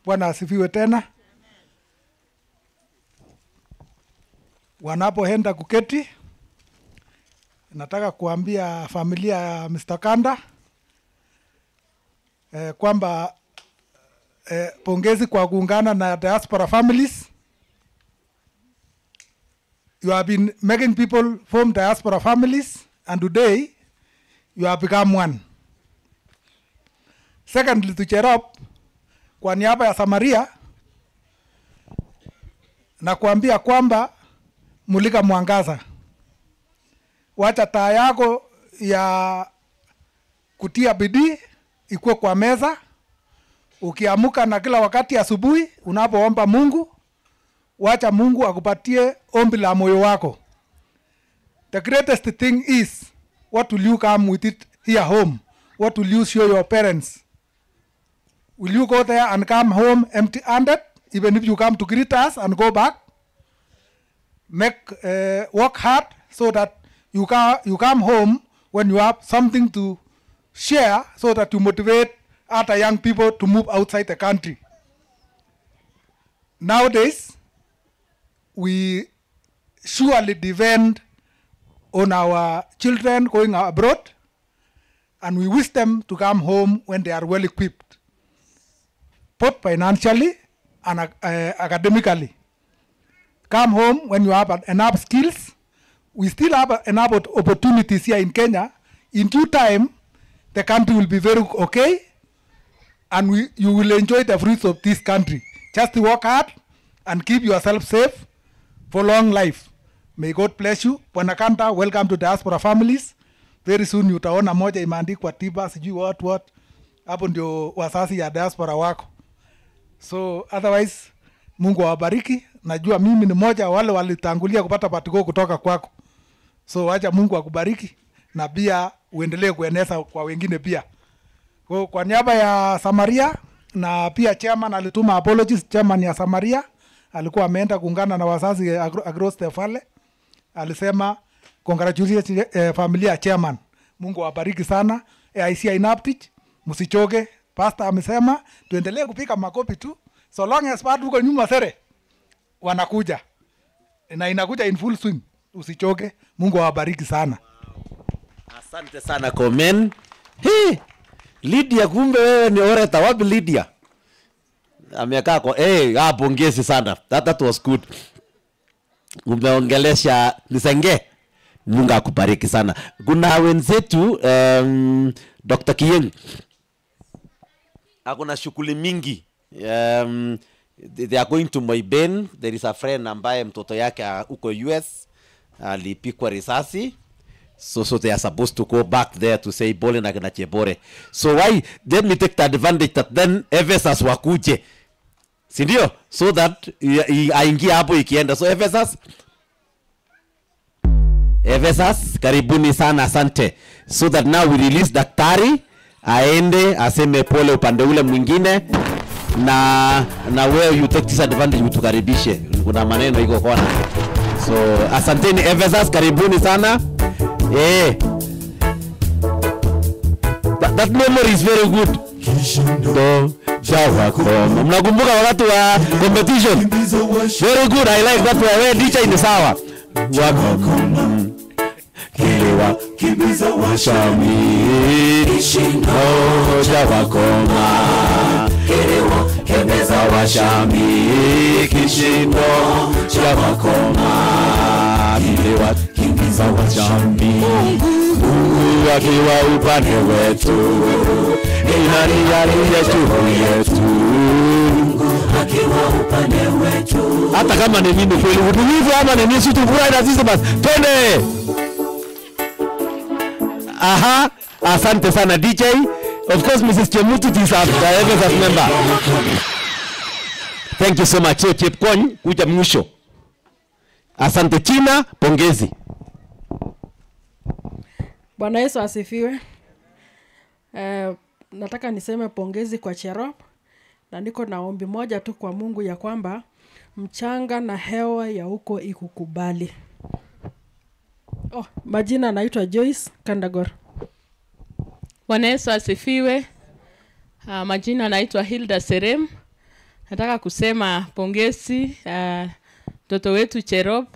Bwana asifiwe tena. Wanapoenda kuketi, nataka kuambia familia ya Mr. Kanda kwamba pongezi kwa kuungana na diaspora families. You have been making people form diaspora families, and today you have become one. Secondly, to Cherop, kwa niaba ya Samaria, na kuambia kwamba mulika mwangaza. Wacha taa yako ya kutia bidii ikuwe kwa meza. Ukiamuka na kila wakati asubuhi unapoomba Mungu, wacha Mungu akupatie ombi la moyo wako. The greatest thing is, what will you come with it here home? What will you show your parents? Will you go there and come home empty-handed, even if you come to greet us and go back? Work hard so that you come home when you have something to share, so that you motivate other young people to move outside the country. Nowadays, we surely depend on our children going abroad, and we wish them to come home when they are well equipped, both financially and academically. Come home when you have enough skills. We still have enough opportunities here in Kenya. In due time, the country will be very okay, and you will enjoy the fruits of this country. Just work hard and keep yourself safe for long life. May God bless you. Bwana Kanda, welcome to diaspora families. Very soon utaona moja imeandikwa tiba sijui what. Hapo ndio wasasi ya diaspora wako. So otherwise, Mungu awabariki. Najua mimi ni moja wale walitangulia kupata patiko kutoka kwako. So wacha Mungu akubariki na pia uendelee kueneza kwa wengine pia. Kwa niaba ya Samaria, na pia chairman alituma apologies, chairman ya Samaria alikuwa ameenda kuungana na wazazi across the valley. Alisema congratulations familia ya chairman. Mungu awabariki sana. AIC Ainaptich, msichoke. Pastor amesema tuendelee kupika makopi tu. So long as watu huko nyuma sere wanakuja. Na inakuja in full swing. Usichoke. Mungu awabariki sana. Asante sana Komen. Hey, Lydia, kumbe wewe ni oreta. Wapi Lydia? Amekaa kwa pongezi sana. That was good. Umeongelesha Nisenge. Mungu akubariki sana. Kuna wenzetu Dr. Kiyeng. Hakuna shughuli mingi. They are going to Moiben. There is a friend ambaye mtoto yake uko US alipikwa risasi. So they are supposed to go back there to say bole na kina Chebore. So why let me take the advantage that then Ephesus wakuje. Sindio? So that aingia hapo ikienda. So Ephesus karibuni sana, asante. So that now we release daktari aende aseme pole upande ule mwingine na where you take this advantage utukaribishe. Kuna maneno iko kona. So asanteni Ephesus, karibuni sana. That memory is very good. Mnakumbuka wakati wa competition? Very good, I like that one. Wewe DJ ni sawa. Kilewa kimbiza washami kishindo cha wakoma. Kilewa kimbiza washami kishindo cha wakoma. Kilewa kimbiza washami Mungu akiwa upande wetu, ni nani aliye juu yetu? Mungu akiwa upande wetu. Hata kama ni nini kweli utulivu ama ni nini, tufurahi na sisi basi. Twende. Aha, asante sana DJ. Of course Mrs. Chemutu is a Ephesus member. Thank you so much. Chepkony kuja mwisho. Asante China, pongezi. Bwana Yesu asifiwe. Nataka niseme pongezi kwa Cherop, na niko na ombi moja tu kwa Mungu ya kwamba mchanga na hewa ya huko ikukubali. Majina naitwa Joyce Kandagor. Bwana Yesu asifiwe. Majina naitwa Hilda Serem. Nataka kusema pongezi mtoto wetu Cherop.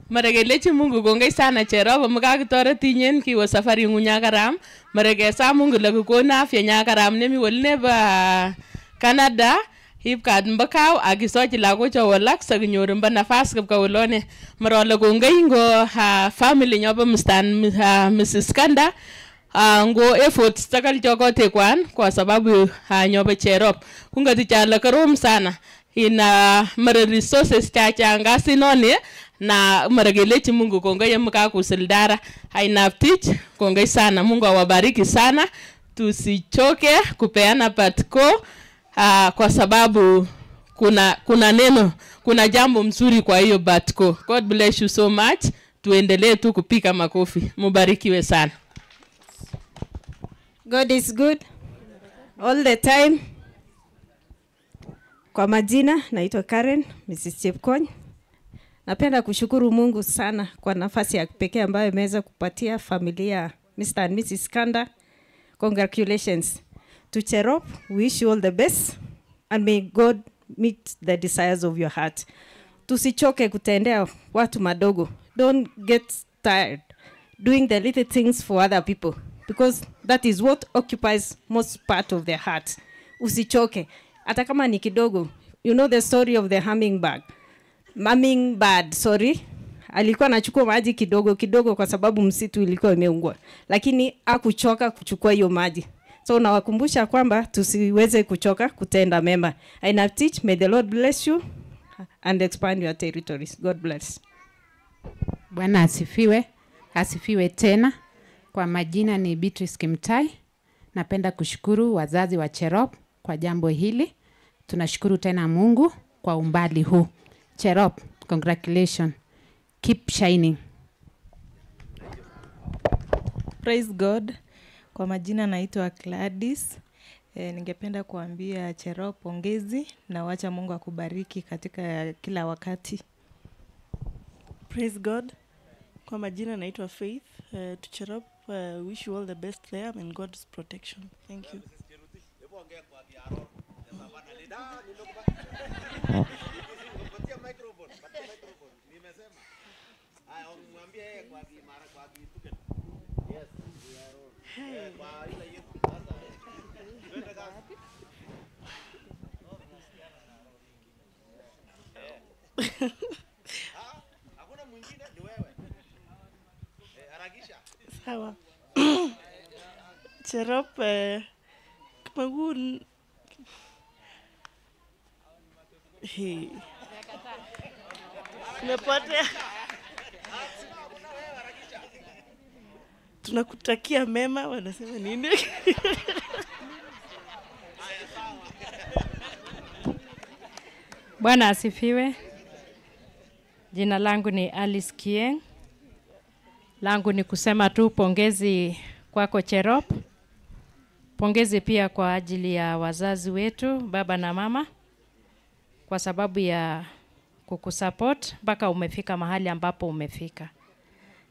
Maregelechi Mungu kongei sana Cherop, mukakitoret nyen kiwo safari ngunyakaram. Maregesa Mungu lakukona afya nyakaram nemi wolne ba Canada. Hipkat mbakaw akisochi lagocha walak sa ginyor mba nafas kap kawlone marole kongei ngo family nyoba Mrs. Kanda ngo efforts takal joko tekwan kwa sababu nyoba Cherop kungati chala karom sana ina mara resources chacha ngasi none na maragelechi Mungu kongei mkakusildara Ainaptich kongei sana. Mungu awabariki sana, tusichoke kupeana patko kwa sababu kuna neno, kuna jambo mzuri kwa hiyo batko. God bless you so much. Tuendelee tu kupika makofi. Mubarikiwe sana. God is good all the time. Kwa majina naitwa Karen Mrs. Chepkony. Napenda kushukuru Mungu sana kwa nafasi ya pekee ambayo imeweza kupatia familia Mr. and Mrs. Kanda. Congratulations to Cherop. We wish you all the best and may God meet the desires of your heart. Tusichoke kutendea watu madogo. Don't get tired doing the little things for other people because that is what occupies most part of their heart. Usichoke. Hata kama ni kidogo. You know the story of the hummingbird. Alikuwa anachukua maji kidogo kidogo kwa sababu msitu ilikuwa imeungua. Lakini hakuchoka kuchukua hiyo maji. So nawakumbusha kwamba tusiweze kuchoka kutenda mema. Ainaptich, may the Lord bless you and expand your territories. God bless. Bwana asifiwe. Asifiwe tena. Kwa majina ni Beatrice Kimtai. Napenda kushukuru wazazi wa Cherop kwa jambo hili. Tunashukuru tena Mungu kwa umbali huu. Cherop, congratulations. Keep shining. Praise God. Kwa majina naitwa Gladys. Ningependa kuambia Cherop pongezi na wacha Mungu akubariki katika kila wakati. Praise God. Kwa majina naitwa Faith. To Cherop, wish you all the best there and God's protection. Thank you. Sawa. Cherop, kamagun. Tumepotea. Tunakutakia mema, wanasema nini? Bwana asifiwe. Jina langu ni Alice Kieng. Langu ni kusema tu pongezi kwako Cherop. Pongezi pia kwa ajili ya wazazi wetu, baba na mama, kwa sababu ya kukusupport mpaka umefika mahali ambapo umefika.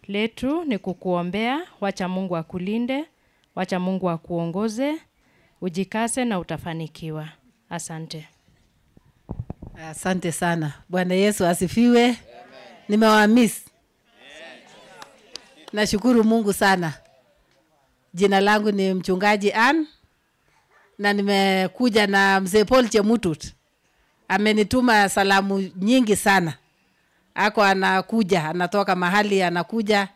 Letu ni kukuombea, wacha Mungu akulinde, wacha Mungu akuongoze, ujikase na utafanikiwa. Asante. Asante sana. Bwana Yesu asifiwe. Nimewamiss. Nashukuru Mungu sana. Jina langu ni mchungaji Ann na nimekuja na mzee Paul Chemutut. Amenituma salamu nyingi sana. Ako anakuja, anatoka mahali anakuja,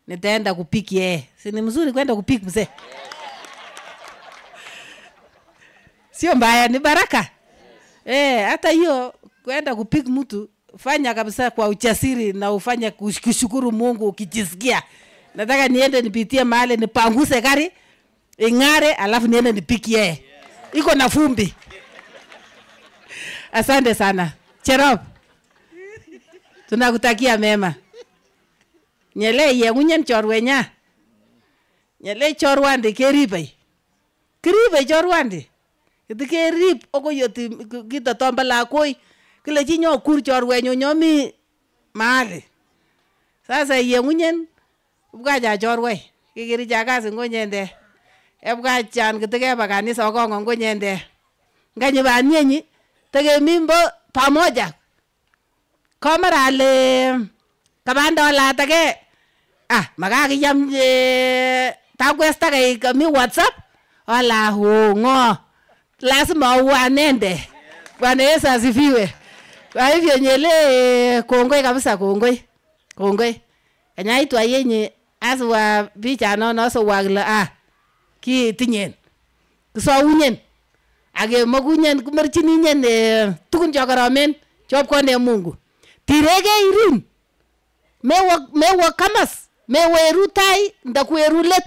nitaenda kupiki yeye. Si ni mzuri kwenda kupiki mzee? Sio mbaya, ni baraka. Hata hiyo kwenda kupiki mtu fanya kabisa kwa ujasiri na ufanye kushukuru Mungu ukijisikia. Nataka niende nipitie mahali nipanguse gari ingare alafu niende nipiki yeye. Iko na fumbi. Asante sana. Cherop. Tunakutakia mema. Nyele yengunyen chorwenya. Nyele chorwandi keribai. Keribai chorwandi. Kiti kerib oko yoti kita tomba lakoi. Kile chinyo kur chorwenyo nyomi mahali. Sasa yengunyen ubwaja chorwe. Kikiri chakasi ngonyende. Ebwachan kitikeba kanisa wakongo ngonyende. Nganye banyenyi tege mimbo pamoja. Kamera ale kabanda la tage magakiyam takwesta kai kami WhatsApp wala hongo lazima uanende. Bwana Yesu asifiwe. Kwa hivyo nyele kongoi kabisa kongoi. Kongoi. Kanyaitwa yenye aswa bicha no so wagla ki tinyen. So unyen. Age magunyen kumerchini nyen tukun chokoromen chop konde Mungu. Tirege irin. Mewa kamas. Mewa rutai ndakueru let.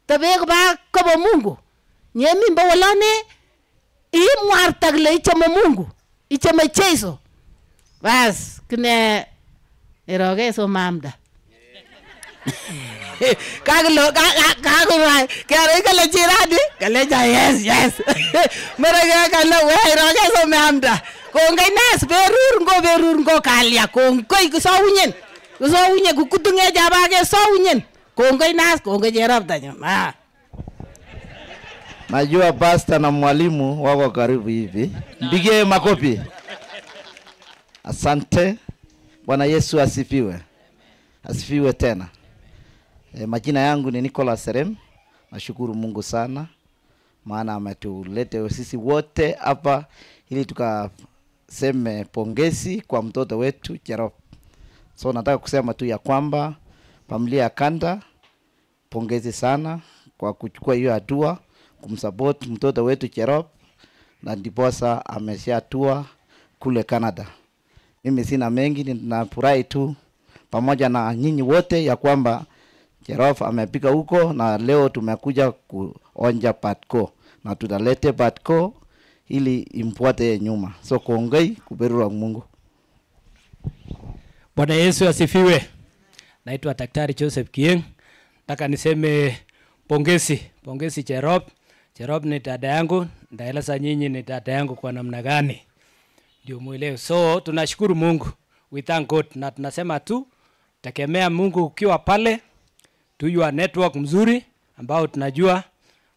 Tabek ba kobo Mungu. Nyemi mba walane imwartagle ichama Mungu. Ichama Cheso. Bas kine eroge so mamda. Kaglo kare kala jiradi kale ja yes merega kala we eroge so mamda. Kongai nas berur ngo kalia kongoi kusawunyen kukutunge jabage sawunyen kongai nas kongai Cherop tanyo. Najua pastor na mwalimu wako karibu hivi. Mpigie makofi. Asante. Bwana Yesu asifiwe. Asifiwe tena. Majina yangu ni Nicholas Serem. Nashukuru Mungu sana maana ametuleta sisi wote hapa ili tukaseme pongezi kwa mtoto wetu Cherop. So nataka kusema tu ya kwamba familia ya Kanda pongezi sana kwa kuchukua hiyo hatua kumsupport mtoto wetu Cherop na ndiposa ameshatua kule Canada. Mimi sina mengi, ninafurahi tu pamoja na nyinyi wote ya kwamba Cherop amepika huko na leo tumekuja kuonja Patco na tutalete Patco ili imfuate nyuma. So kongoi kuberura Mungu. Bwana Yesu asifiwe. Naitwa Daktari Joseph Kieng. Nataka niseme pongezi Cherop. Cherop ni dada yangu, ndaeleza nyinyi ni dada yangu kwa namna gani ndio muelewe. So tunashukuru Mungu, we thank God, na tunasema tu tegemea Mungu ukiwa pale, tu your network mzuri ambao tunajua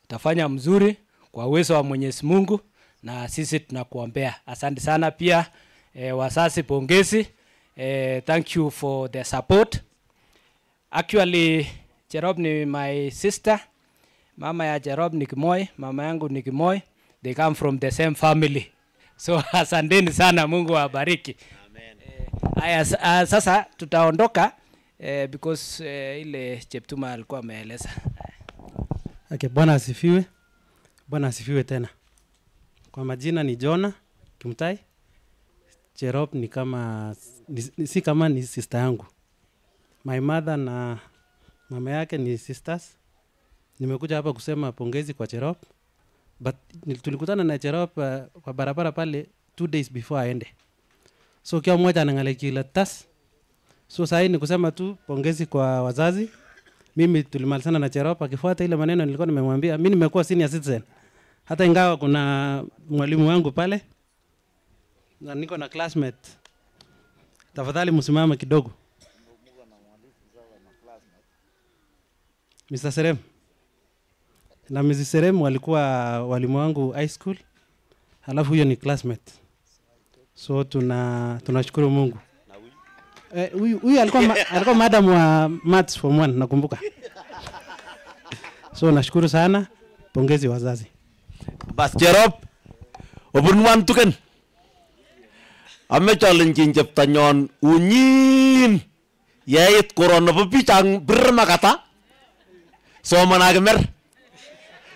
utafanya mzuri kwa uwezo wa Mwenyezi Mungu, na sisi tunakuombea. Asante sana pia wasasi, pongezi. Thank you for the support. Actually Cherop ni my sister. Mama ya Cherop ni Kimoy, mama yangu ni Kimoy. They come from the same family. So asanteni sana, Mungu awabariki. Amen. Sasa tutaondoka because ile Cheptuma alikuwa ameeleza. Okay, Bwana asifiwe. Bwana asifiwe tena. Kwa majina ni Jona Kimtai. Cherop ni kama si kama ni sister yangu. My mother na mama yake ni sisters. Nimekuja hapa kusema pongezi kwa Cherop. But tulikutana na Cherop kwa barabara pale 2 days before aende. So kila mmoja anangalekila tas. So sasa ni kusema tu pongezi kwa wazazi. Mimi tulimalizana na Cherop akifuata ile maneno nilikuwa nimemwambia. Mimi nimekuwa senior citizen. Hata ingawa kuna mwalimu wangu pale na niko na classmate. Tafadhali msimame kidogo. Mr. Serem na Mrs. Serem walikuwa walimu wangu high school. Halafu huyo ni classmate. So tunashukuru Mungu. Huyu alikuwa madam wa maths form 1 nakumbuka. So nashukuru sana. Pongezi wazazi. Bas Cherop obunwan tuken ame challenge cheptanyon unyin yait korona po pichang birmakata somon agmer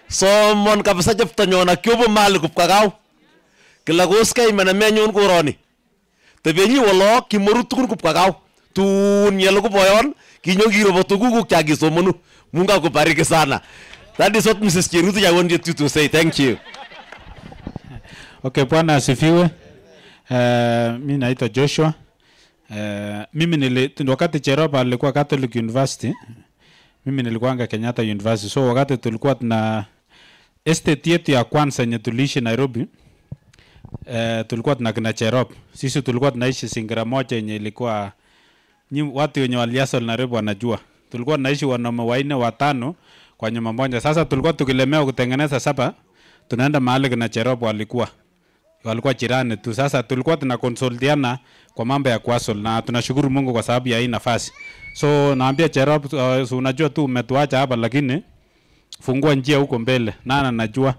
somon kabisa cheptanyon akyobo mali kupkakaw kila goskay manamenyon koroni tebenyi wolo kimorut tukun kupkakaw tun yelo kuboyon kinyo girobo tuguguk chagisomonu. Mungu akubariki sana. That is what Mrs. Cheruti I wanted you to say. Thank you. Okay, Bwana asifiwe. Mimi naitwa Joshua. Mimi wakati Cherop alikuwa Catholic University, mimi nilikuwa Kenyatta University. So wakati tulikuwa tuna estate yetu ya kwanza yenye tuliishi Nairobi, tulikuwa tuna kina Cherop. Sisi tulikuwa tunaishi singira moja yenye ilikuwa watu wenye waliasa Nairobi wanajua. Tulikuwa tunaishi wanaume 4 5 kwa nyumba moja. Sasa tulikuwa tukilemewa kutengeneza sapa, tunaenda mahali kina Cherop walikuwa jirani tu. Sasa tulikuwa tunakonsultiana kwa mambo ya kwasol, na tunashukuru Mungu kwa sababu ya hii nafasi. So naambia Cherop, unajua tu umetuacha hapa, lakini fungua njia huko mbele. Nana najua.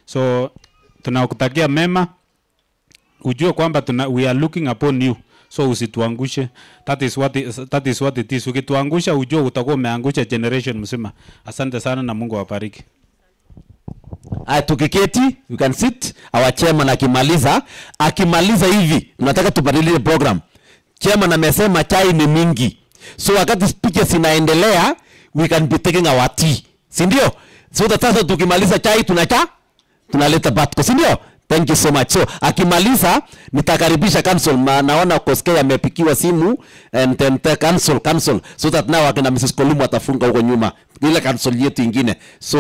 So tunakutakia mema. Ujue kwamba we are looking upon you. So usituangushe. That is what it is. Ukituangusha ujue utakuwa umeangusha generation mzima. Asante sana na Mungu awabariki. Tukiketi, you can sit. Our chairman akimaliza hivi, tunataka tubadilishe program. Chairman amesema chai ni mingi. So wakati speeches inaendelea, we can be taking our tea. Si ndio? So sasa tukimaliza chai tunaleta batko. Si ndio? Thank you so much. So akimaliza nitakaribisha council, naona Koskei amepikiwa simu and then council so that now akina Mrs. Kolumu atafunga huko nyuma ile council yetu ingine. So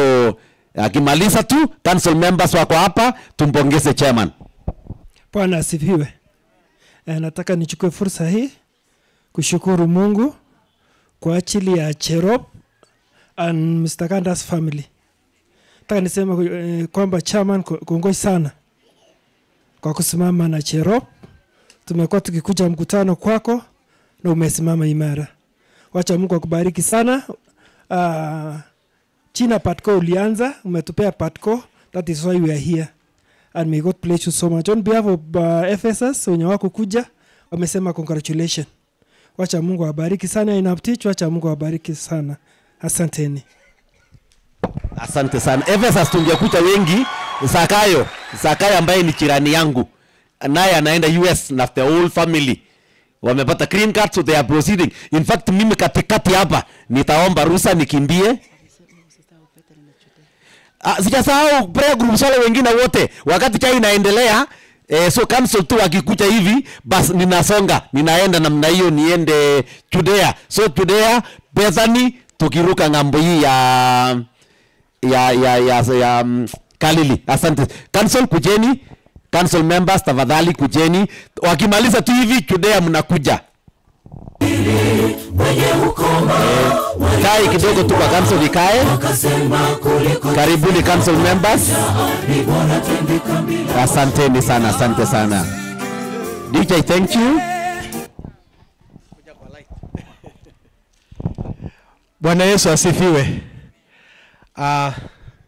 akimaliza tu council members wako hapa, tumpongeze chairman. Bwana asifiwe. Nataka nichukue fursa hii kushukuru Mungu kwa ajili ya Cherop and Mr. Kanda's family. Nataka niseme kwamba chairman kongoi sana kwa kusimama na Cherop. Tumekuwa tukikuja mkutano kwako na umesimama imara. Wacha Mungu akubariki sana. China Patco ulianza, umetupea Patco. That is why we are here. And may God bless you so much. On behalf of FSS, wenye wako kuja, wamesema congratulations. Wacha Mungu awabariki sana. Inaptich, wacha Mungu awabariki sana. Asanteni. Asante sana. FSS tungekuja wengi. Zakayo ambaye ni jirani yangu, naye anaenda US na the whole family wamepata green card, so they are proceeding. In fact mimi katikati hapa nitaomba ruhusa nikimbie. Sijasahau prayer groups wale wengine wote wakati chai inaendelea. So council tu akikuja hivi bas ninasonga, ninaenda namna hiyo niende Judea. So Judea Bethany tukiruka ngambo hii ya Kalili. Asante. Council kujeni. Council members tafadhali kujeni. Wakimaliza tu hivi Judea mnakuja. Kae kidogo tu kwa council ikae. Karibuni council members. Asanteni sana, asante sana. DJ, thank you. Bwana Yesu asifiwe.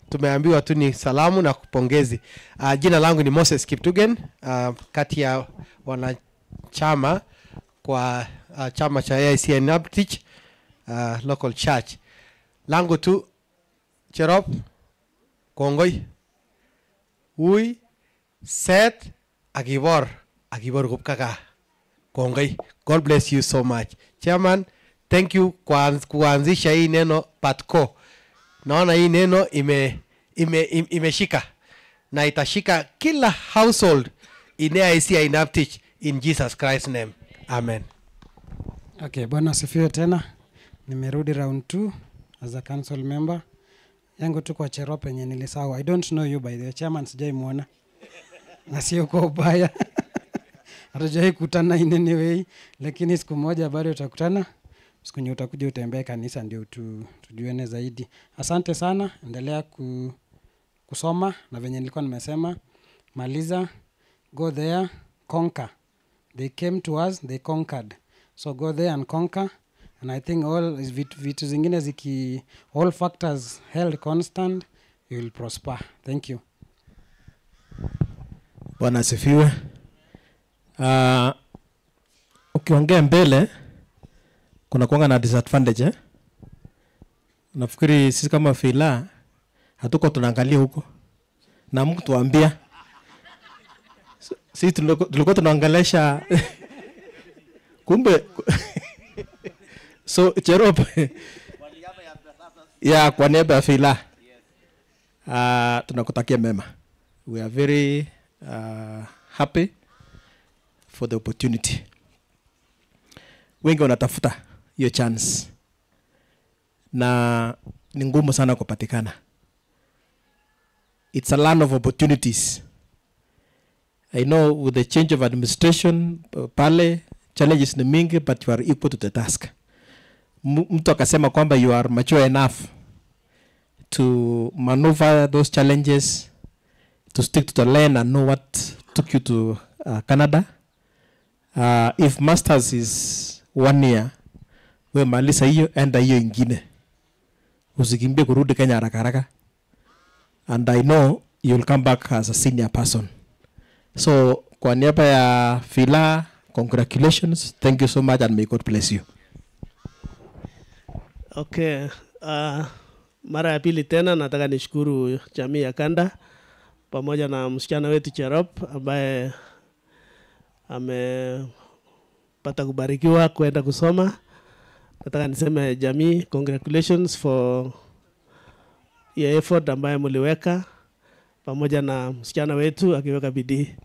Tumeambiwa tu ni salamu na kupongezi. Jina langu ni Moses Kiptugen, kati ya wanachama kwa chama cha AIC Inaptich local church. Langu tu Cherop, Kongoi, Ui, Seth, Agibor Gupkaka. Kongoi. God bless you so much. Chairman, thank you kwa kuanzisha hii neno patco. Naona hii neno imeshika na itashika kila household in AIC Inaptich in Jesus Christ's name. Amen. Okay, Bwana asifiwe tena. Nimerudi round 2 as a council member. Yangu tu kwa Cherop yenye nilisahau. I don't know you by the way. Chairman sijaimuona. Na sio kwa ubaya. Hatujai kutana in any way, lakini siku moja bado tutakutana. Siku nyingine utakuja utembee kanisa ndio tujuane zaidi. Asante sana. Endelea kusoma na venye nilikuwa nimesema. Maliza, go there, conquer. They came to us, they conquered. So go there and conquer. And I think all vitu zingine all factors held constant, you will prosper. Thank you. Bwana asifiwe. Ukiongea mbele kuna kuanga na disadvantage. Nafikiri sisi kama fila hatuko tunaangalia huko. Na Mungu tuambia. Sisi tulikuwa tunaangalesha kumbe so Cherop ya kwa niaba ya fila tunakutakia mema. We are very happy for the opportunity. Wengi wanatafuta hiyo chance na ni ngumu sana kupatikana. It's a land of opportunities. I know with the change of administration pale challenges ni mingi, but you are equal to the task. Mtu akasema kwamba you are mature enough to maneuver those challenges, to stick to the lane and know what took you to Canada. If masters is 1 year, we malisa hiyo enda hiyo ingine. Usikimbie kurudi Kenya haraka haraka. And I know you will come back as a senior person. So kwa niaba ya Fila, congratulations. Thank you so much and may God bless you. Okay. Mara ya pili tena nataka nishukuru jamii ya Kanda pamoja na msichana wetu Cherop ambaye amepata kubarikiwa kwenda kusoma. Nataka niseme jamii, congratulations for your effort ambaye mliweka pamoja na msichana wetu akiweka bidii.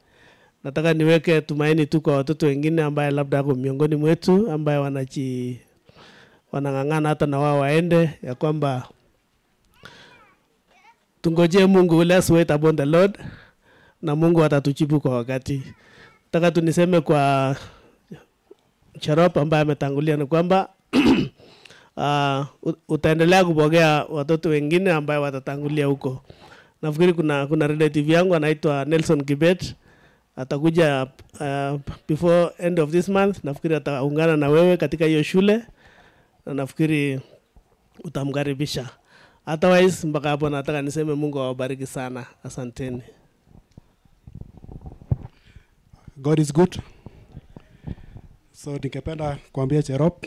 Nataka niweke tumaini tu kwa watoto wengine ambaye labda wako miongoni mwetu ambaye wanang'ang'ana hata na wao waende, ya kwamba tungojee Mungu, let's wait upon the Lord, na Mungu atatujibu kwa wakati. Nataka tuniseme kwa Cherop ambaye ametangulia ni kwamba utaendelea kupokea watoto wengine ambaye watatangulia huko. Nafikiri kuna relative yangu anaitwa Nelson Kibet atakuja before end of this month. Nafikiri ataungana na wewe katika hiyo shule na nafikiri utamkaribisha. Otherwise mpaka hapo nataka niseme Mungu awabariki sana. Asanteni. God is good. So ningependa kuambia Cherop,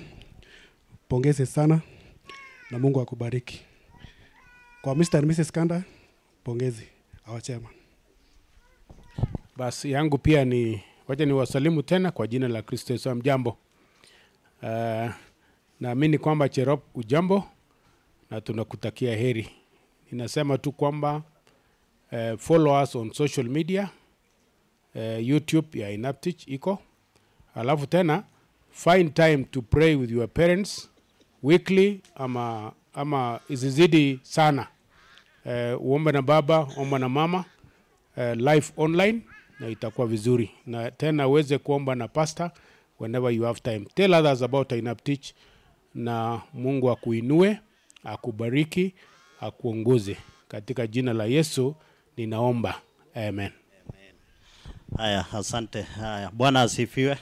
pongezi sana na Mungu akubariki. Kwa Mr. and Mrs. Kanda, pongezi, our chairman. Basi yangu pia ni wacha ni wasalimu tena kwa jina la Kristo Yesu. Mjambo. Naamini kwamba Cherop ujambo na tunakutakia heri. Ninasema tu kwamba follow us on social media, YouTube ya Inaptich iko. Alafu tena find time to pray with your parents weekly ama izizidi sana. uombe na baba, omba na mama, live online, na itakuwa vizuri. Na tena uweze kuomba na pastor whenever you have time. Tell others about INAPTICH, na Mungu akuinue, akubariki, akuongoze. Katika jina la Yesu ninaomba. Amen. Haya, asante. Haya, Bwana asifiwe.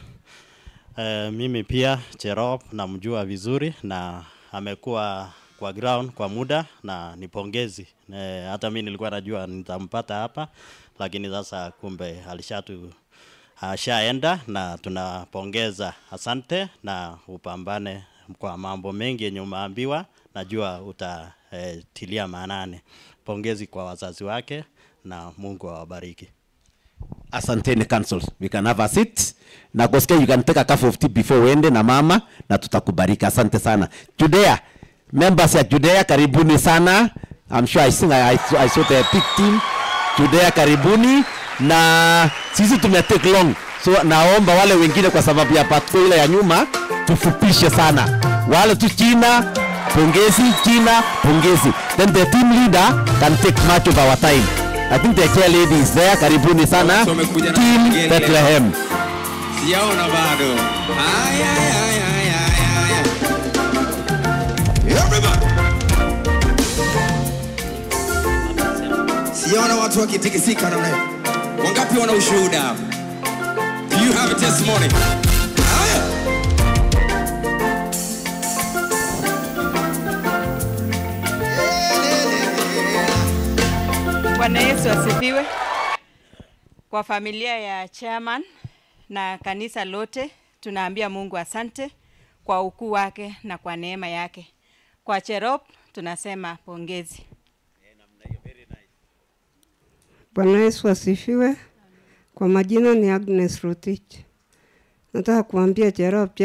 Mimi pia Cherop namjua vizuri na amekuwa kwa ground kwa muda na nipongezi. Hata mimi nilikuwa najua nitampata hapa, lakini sasa kumbe ashaenda, na tunapongeza. Asante, na upambane kwa mambo mengi yenye umeambiwa, najua utatilia maanani. Pongezi kwa wazazi wake na Mungu awabariki. Asanteni councils. We can have a seat. Na Goske, you can take a cup of tea before uende na mama, na tutakubariki. Asante sana. Judea, members ya Judea, karibuni sana. I'm sure I saw the big team. Judea, karibuni. Na sisi tumetake long. So naomba wale wengine kwa sababu ya patrol ile ya nyuma tufupishe sana. Wale tu China, pongezi, China, pongezi. Then the team leader can take much of our time. I think the chair lady is there. Karibuni sana. Team Bethlehem. Sijaona bado. Everybody. Sijaona watu wakitikisika namna hiyo. Wangapi wana ushuhuda? Do you have a testimony? Bwana Yesu asifiwe. Kwa familia ya chairman na kanisa lote tunaambia Mungu asante kwa ukuu wake na kwa neema yake. Kwa Cherop tunasema pongezi. Bwana Yesu asifiwe. Kwa majina ni Agnes Rotich. Nataka kuambia Cherop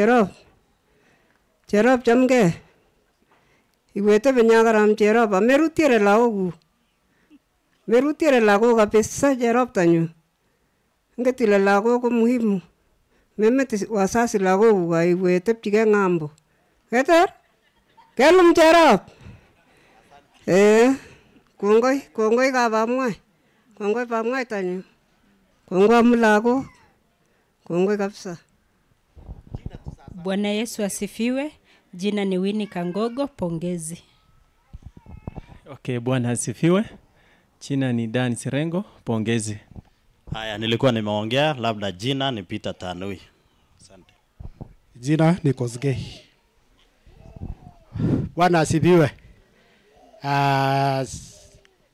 chamge. Iwete benyagaram Cherop amerutiere laogu. Merutiere lago kabisa Cherop tanyu. Ngetile lago ko muhimu. Memeti wasasi lago wa iwete pige ngambo. Keter? Kelum Cherop. Kongoi kabamwai. Kongoi pamwai tanyu. Kongoi mlago. Kongoi kabisa. Bwana Yesu asifiwe. Jina ni Winnie Kangogo, pongezi. Okay, Bwana asifiwe. Jina ni Dan Sirengo, pongezi. Haya, nilikuwa nimeongea, labda jina ni Peter Tanui. Asante. Jina ni Kosgei. Bwana asifiwe.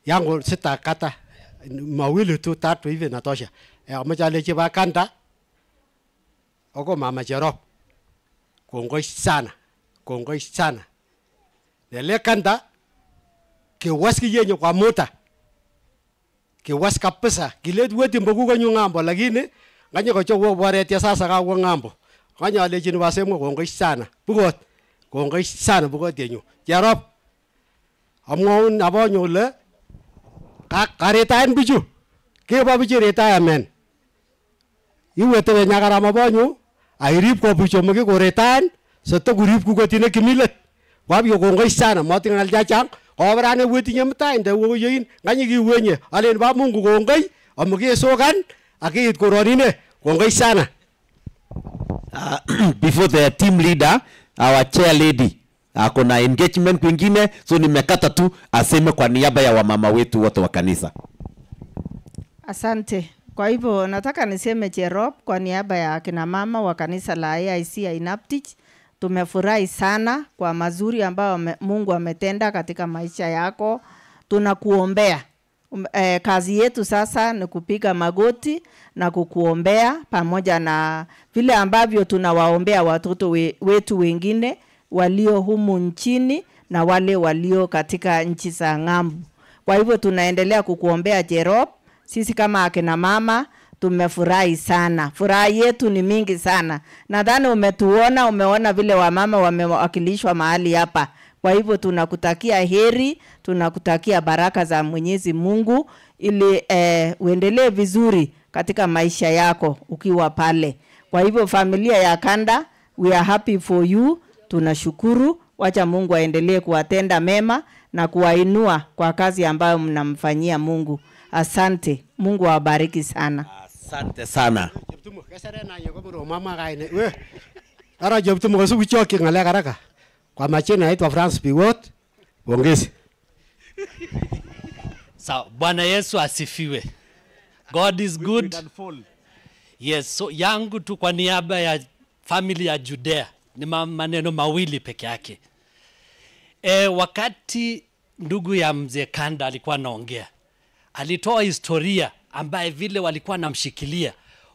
Yangu sitakata mawili tu tatu hivi natosha. Amejale chiba kanda. Oko mama Cherop. Kongoi sana. Kongoi sana. Nele kanda kiwaski yenye kwa mota. Kiwas kabisa. Kilet weti mbogu kwa ngambo lakini nganye ko chowo waretia sasa ka kwa ngambo. Nganye ale chini wasemo kongoi sana. Bugot. Kongoi sana bugot yenyu. Cherop. Amwaun abonyo le karetain bichu. Keba bichu retirement. Iwete be nyagara mabonyo. Airip ko bichu mge ko retain. Soto gurip ku gotine kimilet. Wabyo kongoi sana matingal jachang. Obrane weti nyamta inde wo yin nganye gi wenye. Alen ba Mungu kongoi amge sogan akit koronine. Kongoi sana. Before the team leader, our chair lady kuna engagement kwingine, so nimekata tu aseme kwa niaba ya wamama wetu wote wa kanisa. Asante. Kwa hivyo nataka niseme Cherop kwa niaba ya kina mama wa kanisa la AIC INAPTICH, tumefurahi sana kwa mazuri ambayo Mungu ametenda katika maisha yako. Tunakuombea. Kazi yetu sasa ni kupiga magoti na kukuombea pamoja na vile ambavyo tunawaombea watoto wetu wengine walio humu nchini na wale walio katika nchi za ng'ambo. Kwa hivyo tunaendelea kukuombea Cherop. Sisi kama akina mama tumefurahi sana. Furaha yetu ni mingi sana. Nadhani umeona vile wamama wamewakilishwa mahali hapa. Kwa hivyo tunakutakia heri, tunakutakia baraka za Mwenyezi Mungu ili uendelee vizuri katika maisha yako ukiwa pale. Kwa hivyo familia ya Kanda, we are happy for you. Tunashukuru Wacha Mungu aendelee kuwatenda mema na kuwainua kwa kazi ambayo mnamfanyia Mungu. Asante. Mungu awabariki sana. Asante sana. Ara jobtu mo su choki ngale karaka. Kwa machina naitwa France Biwot. Pongezi. Sawa, Bwana Yesu asifiwe. God is good. Yes, so yangu tu kwa niaba ya family ya Judea ni maneno mawili peke yake. Wakati ndugu ya mzee Kanda alikuwa anaongea, alitoa historia ambaye vile walikuwa namshikilia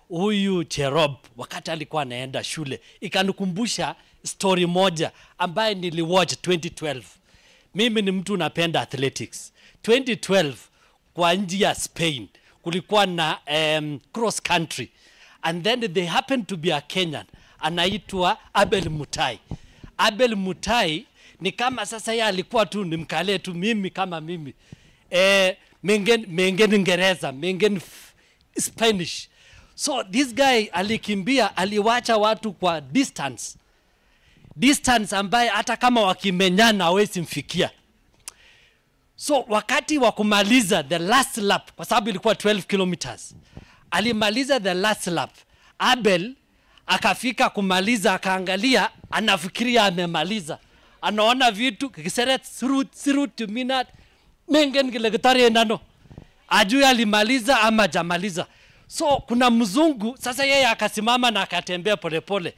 huyu Cherob wakati alikuwa anaenda shule. Ikanikumbusha story moja ambaye niliwatch 2012. Mimi ni mtu napenda athletics. 2012 kwa nchi ya Spain kulikuwa na cross country, and then they happened to be a Kenyan anaitwa Abel Mutai. Abel Mutai ni kama sasa yeye alikuwa tu ni mkale tu mimi kama mimi. Mengen Ingereza, mengen Spanish. So this guy alikimbia, aliwacha watu kwa distance ambaye hata kama wakimenyana hawezi mfikia. So wakati wa kumaliza the last lap, kwa sababu ilikuwa 12 kilometers, alimaliza the last lap. Abel akafika kumaliza, akaangalia, anafikiria amemaliza, anaona vitu kiseret sirut minat mengen gilegitari nano, ajui alimaliza ama jamaliza. So kuna mzungu sasa, yeye akasimama na akatembea polepole,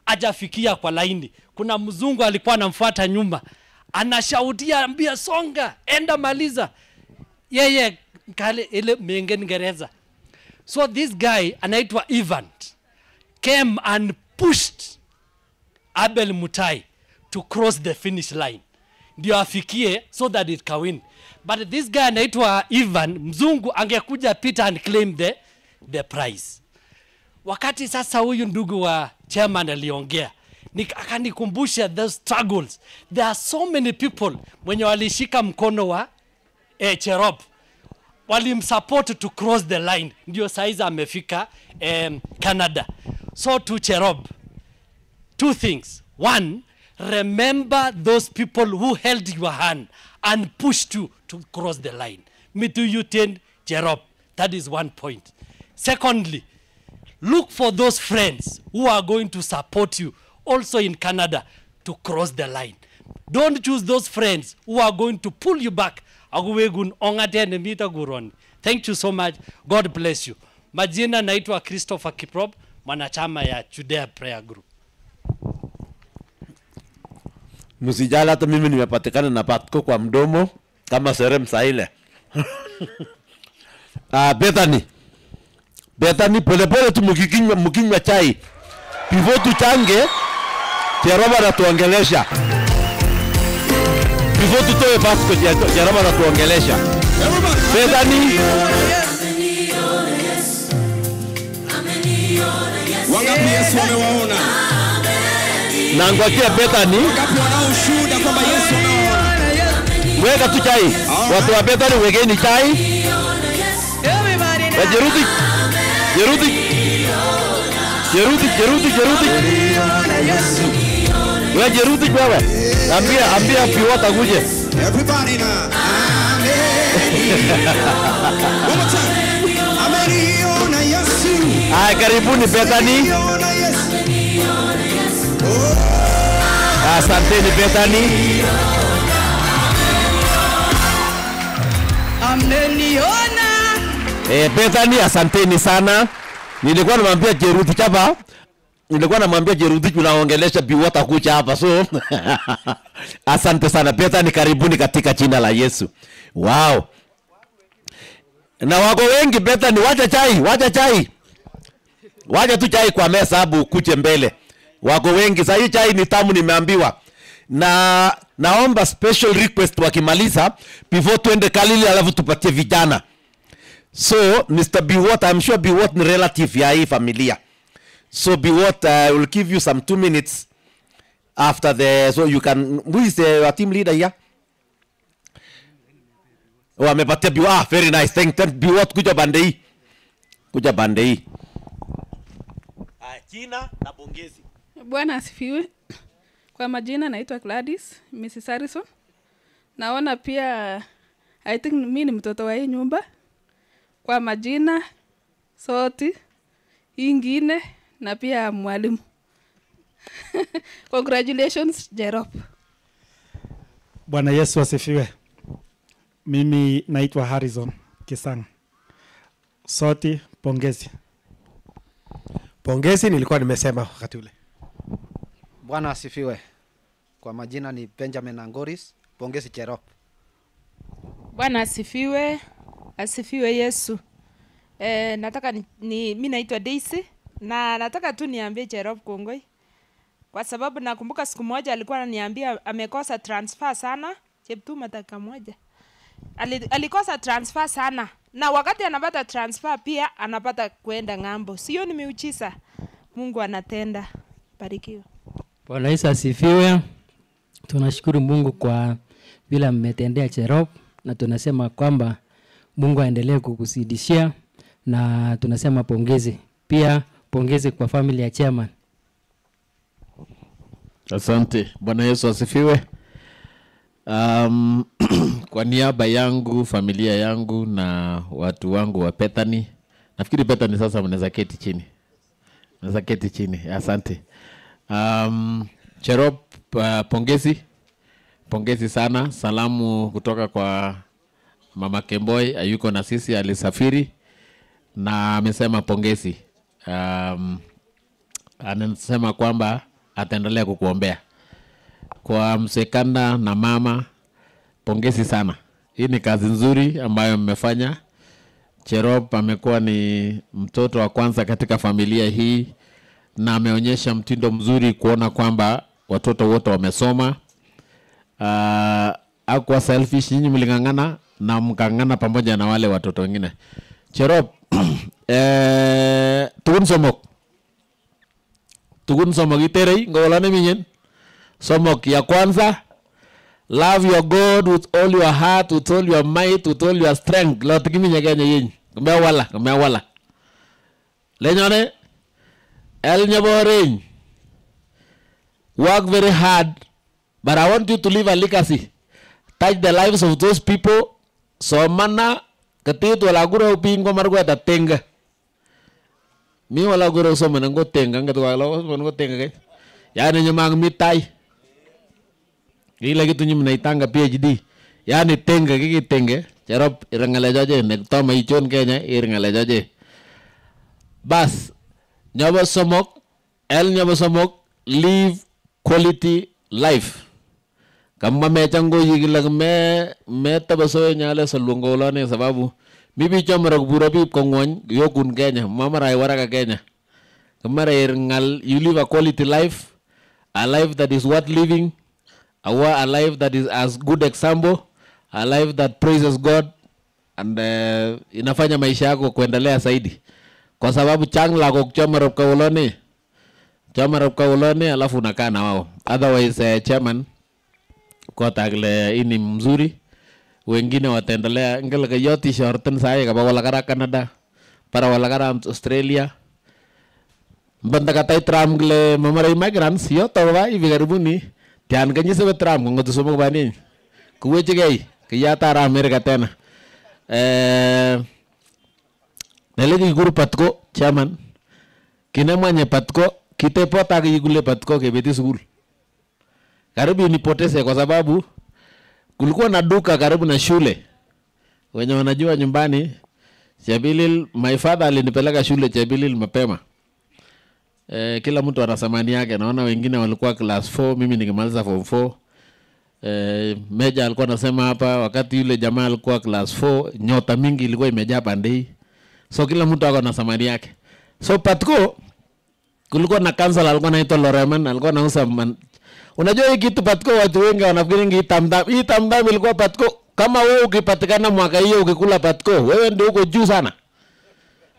ajafikia kwa laini. Kuna mzungu alikuwa anamfuata nyuma, anashaudia, ambia songa, enda maliza. Yeye kale ile mengen Ingereza. So this guy anaitwa Ivan came and pushed Abel Mutai to cross the finish line, ndio afikie so that it can win. But this guy anaitwa Ivan, mzungu, angekuja Peter and claim the prize. Wakati sasa huyu ndugu wa chairman aliongea, akanikumbusha the struggles. There are so many people mwenye walishika mkono wa Cherob, walimsupport to cross the line, ndio saiza amefika Canada. So to Cherob, two things. One, remember those people who held your hand and pushed you to cross the line. Me to you 10 Cherob. That is one point. Secondly, look for those friends who are going to support you also in Canada to cross the line. Don't choose those friends who are going to pull you back. Thank you so much. God bless you. Majina naitwa Christopher Kiprop, mwanachama ya Judea Prayer Group. Msijala, hata mimi nimepatikana na patko kwa mdomo kama Serem Saile. Bethany polepole tu mkikinywa chai. Before tuchange, Cheroba anatuongelesha. Before tutoe patko, Cheroba anatuongelesha. Bethany. Wangapi Yesu amewaona? Na ngwakia Bethany. Wangapi wanao ushuhuda kwamba Yesu amewaona? Weka tu chai. Watu wa Bethany wekeni chai. Jeruti. Wewe Jeruti wewe. Ambia piwata kuje. Everybody now. Ameniona Yesu. Karibuni Bethany. Asanteni Bethany. Ameniona. Bethany, asanteni sana. Nilikuwa namwambia Jeruti chapa. Nilikuwa namwambia Jeruti tunaongelesha biwata kucha hapa, so asante sana Bethany, karibuni katika jina la Yesu. Wow. Na wako wengi Bethany, wacha chai. Wacha tu chai kwa meza hapo kuje mbele. Wako wengi. Sasa hii chai ni tamu nimeambiwa. Na naomba special request wakimaliza before tuende Kalili alafu tupatie vijana. So Mr. Biwot, I'm sure Biwot ni relative ya hii familia. So Biwot, will give you some 2 minutes after so you can, who is your team leader here? Oh, amepatia Biwot. Very nice. Thank Biwot, kuja bande hii. Jina na pongezi. Bwana asifiwe. Kwa majina naitwa Gladys, Mrs. Harrison. Naona pia I think mimi ni mtoto wa hii nyumba. Kwa majina Soti ingine na pia mwalimu. Congratulations Jerop. Bwana Yesu asifiwe. Mimi naitwa Harrison Kisang. Soti pongezi. Pongezi nilikuwa nimesema wakati ule. Bwana asifiwe. Kwa majina ni Benjamin Angoris. Pongezi Jerop. Bwana asifiwe. Asifiwe Yesu. Nataka mimi naitwa Daisy na nataka tu niambie Jerop kongoi. Kwa sababu nakumbuka siku moja alikuwa ananiambia amekosa transfer sana. Cheptuma dakika moja. Alikosa transfer sana. Na wakati anapata transfer pia anapata kwenda ng'ambo. Sio ni miujiza. Mungu anatenda. Barikiwa. Bwana Yesu asifiwe. Tunashukuru Mungu kwa vile mmetendea Jerop na tunasema kwamba Mungu aendelee kukusidishia na tunasema pongezi. Pia pongezi kwa familia ya chairman. Asante. Bwana Yesu asifiwe. Kwa niaba yangu, familia yangu na watu wangu wa Bethany. Nafikiri Bethany sasa mnaweza keti chini. Mnaweza keti chini. Asante. Jerop, pongezi. Pongezi sana. Salamu kutoka kwa Mama Kemboi, ayuko na sisi, alisafiri na amesema pongezi. Anasema kwamba ataendelea kukuombea. Kwa Msekanda na mama, pongezi sana. Hii ni kazi nzuri ambayo mmefanya. Jerop amekuwa ni mtoto wa kwanza katika familia hii na ameonyesha mtindo mzuri kuona kwamba watoto wote wamesoma. Hakuwa selfish, nyinyi mlingangana na mkangana pamoja na wale watoto wengine. Jerop, tugun somok iterei ngolane minyen. Somok ya kwanza, love your God with all your heart, with all your might, with all your strength. Lo tikiminya kenya yin. Kumewala. Lenyone, el nyaborein. Work very hard, but I want you to leave a legacy. Touch the lives of those people. So mana ketit wala gura upingo margweta tenga. Mi wala gura so manango tenga ngat wala manango tenga ke. Yani nyamang mitai. Gila gitu nyum naitanga PhD. Yani tenga kiki tenga. Jerop irangale jaje nek toma ichon kenya irangale jaje. Bas nyaba somok live quality life. Kama mechango yigilag me tabaso nyale sa lungolane sababu bibi chamara bura bib kongwan yokun Kenya mamara waraka Kenya. Kamara ngal you live a quality life, a life that is worth living, a life that is as good example, a life that praises God and inafanya maisha yako kuendelea zaidi. Kwa sababu changla kwa chamara kaulone alafu unakaa na wao. Otherwise chairman kwa tagle ini mzuri, wengine wataendelea ngela yote shorten saya kaba walakara Canada para walakara Australia banda katai tram gle mamara immigrants yoto ba hivi karibuni tian kanyi sebe tram ngoto somo bani kuweche gai kiyata ra America tena nalegi guru patko chairman kinamanye patko kitepota kigule patko kebeti school. Karibu nipoteze kwa sababu kulikuwa na duka karibu na shule. Wenye wanajua nyumbani, Chebilil, my father alinipeleka shule Chebilil mapema. Kila mtu ana samani yake. Naona wengine walikuwa class 4, mimi nikimaliza form 4. Meja alikuwa anasema hapa wakati yule jamaa alikuwa class 4, nyota mingi ilikuwa imejaa pande hii. So kila mtu ako na samani yake. So patko kulikuwa na council alikuwa anaitwa Loreman, alikuwa anauza unajua hii kitu patko watu wengi wanafikiri hii tamdam. Hii tamdam ilikuwa patko. Kama wewe ukipatikana mwaka hiyo ukikula patko, wewe ndio uko juu sana.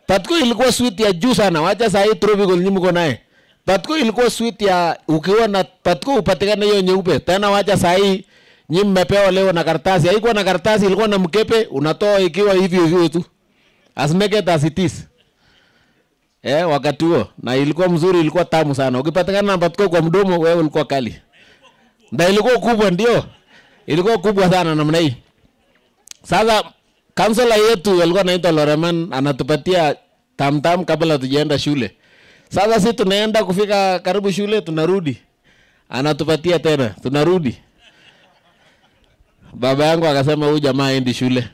Patko ilikuwa sweet ya juu sana. Wacha saa hii tropical nyinyi mko naye. Patko ilikuwa sweet ya ukiwa na patko upatikana hiyo nyeupe. Tena wacha saa hii nyinyi mmepewa leo na karatasi. Haikuwa na karatasi, ilikuwa na mkepe, unatoa ikiwa hivyo tu. As make it as it is. Wakati huo na ilikuwa mzuri, ilikuwa tamu sana. Ukipatikana na patko kwa mdomo wewe ulikuwa kali. ndio ilikuwa kubwa, ndio ilikuwa kubwa sana namna hii. Sasa kansela yetu alikuwa anaitwa Loreman, anatupatia tamtam kabla tujaenda shule. Sasa sisi tunaenda kufika karibu shule tunarudi, anatupatia tena tunarudi. Baba yangu akasema huyu jamaa aendi shule,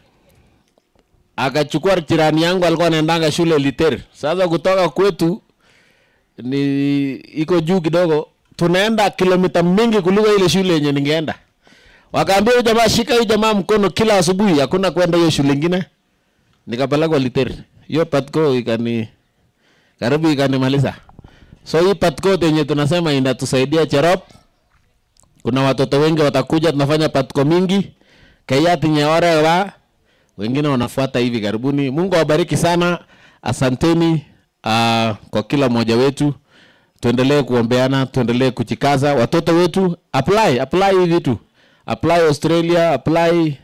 akachukua jirani yangu alikuwa anaendanga shule Liter. Sasa kutoka kwetu ni iko juu kidogo, tunaenda kilomita mingi kuliko ile shule yenye ningeenda. Wakaambia huyu jamaa, shika huyu jamaa mkono kila asubuhi, hakuna kwenda hiyo shule nyingine. Nikapelekwa Liter. Hiyo patko karibu ikanimaliza. So hii patko yenye tunasema inatusaidia Cherop. Kuna watoto wengi watakuja, tunafanya patko mingi. Kayati Nyaore wa wengine wanafuata hivi karibuni. Mungu awabariki sana. Asanteni kwa kila mmoja wetu. Tuendelee kuombeana, tuendelee kuchikaza. Watoto wetu apply hivi vitu. Apply Australia, apply.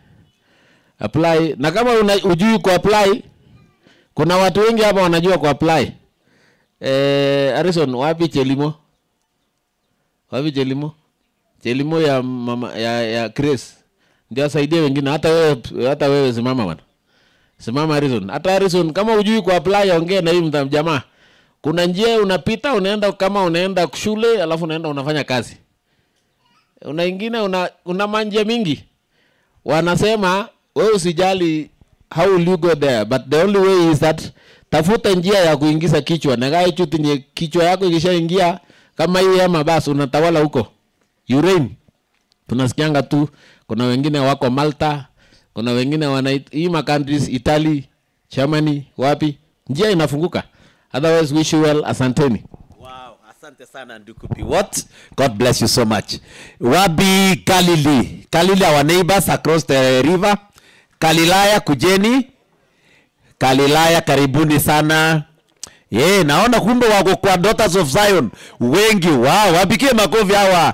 Na kama hujui ku apply, kuna watu wengi hapa wanajua ku apply. Harrison, wapi Chelimo? Wapi Chelimo? Chelimo ya mama ya Chris. Ndio asaidia wengine, hata wewe simama bwana. Simama Harrison. Hata Harrison kama hujui ku apply, ongea na huyu jamaa. Kuna njia unapita, unaenda kama unaenda shule, alafu unaenda unafanya kazi. Una ingine una manje mingi. Wanasema wewe usijali how will you go there, but the only way is that tafuta njia ya kuingiza kichwa. Nagai chuti kichwa yako ikishaingia kama hii ama basi unatawala huko. Urane. Tunasikianga tu kuna wengine wako Malta, kuna wengine hii countries Italy, Germany, wapi? Njia inafunguka. Otherwise wish you well. Asanteni. Asante sana ndugu Piwot. God bless you so much. Wabi Galili. Galili, our neighbors across the river. Galilaya kujeni. Galilaya karibuni sana. Naona kumbe wako kwa Daughters of Zion. Wengi. Wow, wapigie makofi hawa.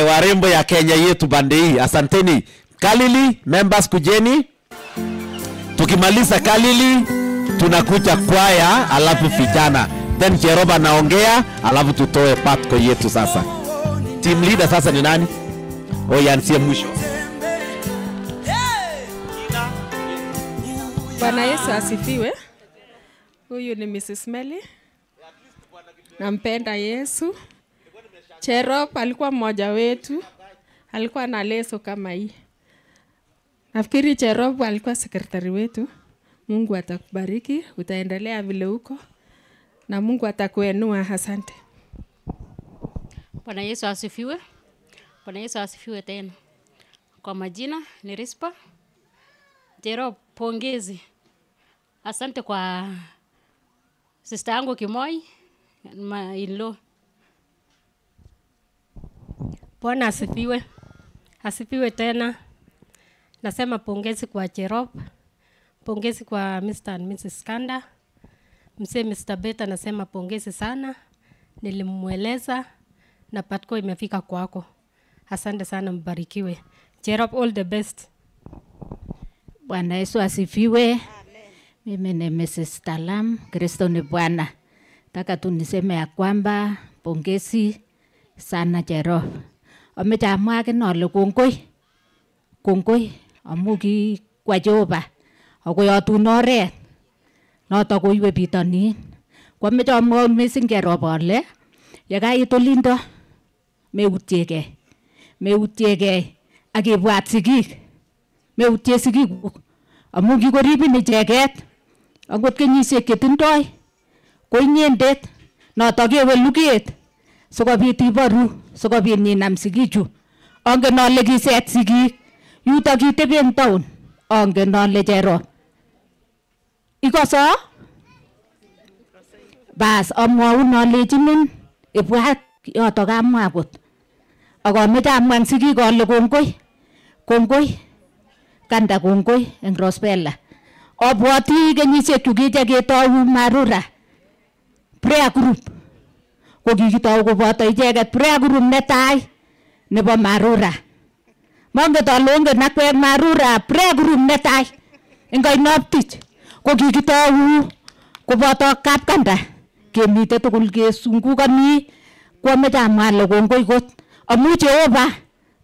Warembo ya Kenya yetu bande hii. Asanteni. Galili members kujeni. Tukimaliza Galili tunakuja kwaya alafu vijana. Then Jeroba naongea alafu tutoe patko yetu sasa. Team leader sasa ni nani? Yansie mwisho. Bwana Yesu asifiwe. Huyu ni Mrs. Meli. Nampenda Yesu. Cherop alikuwa mmoja wetu. Alikuwa na leso kama hii. Nafikiri Cherop alikuwa sekretari wetu. Mungu atakubariki, utaendelea vile uko. Na Mungu atakuinua. Asante. Bwana Yesu asifiwe. Bwana Yesu asifiwe tena. Kwa majina ni Rispa. Cherop, pongezi. Asante kwa sister yangu Kimoi, in-law. Bwana asifiwe. Asifiwe tena. Nasema pongezi kwa Cherop. Pongezi kwa Mr. and Mrs. Skanda. Mzee Mr. Beta nasema pongezi sana. Nilimweleza na patko imefika kwako. Asante sana, mbarikiwe. Cherop, all the best. Bwana Yesu asifiwe. Amen. Mimi ni Mrs. Talam. Kristo ni Bwana. Taka tu niseme ya kwamba pongezi sana Cherop. Amechamwa kinole kongoi amuki kwa Jehova. Ako yatun oret noto koiwe bitonin. Kwameche amwaun missing Cherop ale yekait olindo meutiegei ak ibwat sigik. Meutie sigikuk amu kikoribin icheket akot kenyisiek chetindoi ko inyendet noto kewe luget sikobit iboru sikobit inam sigichu. Angen ale kiset sigik yuto kiteben town. Angen ale Cherop ikoso bas amwaun alechinin ibwat yoto kamwa akot akameche amwa sigik ale kongoi kanda kongoi eng Rosbella. Abwati kenyisiek chu kiche ketou Marura prayer group ko kikitou koboto icheket prayer group netai nebo Marura. Monget ale ongen akwek Marura prayer group netai eng Kainoptich ko kikitou koboto Kapkanda kemite tugul kesungukani. Kwameche amwa ale kongoi kot Amu Jehova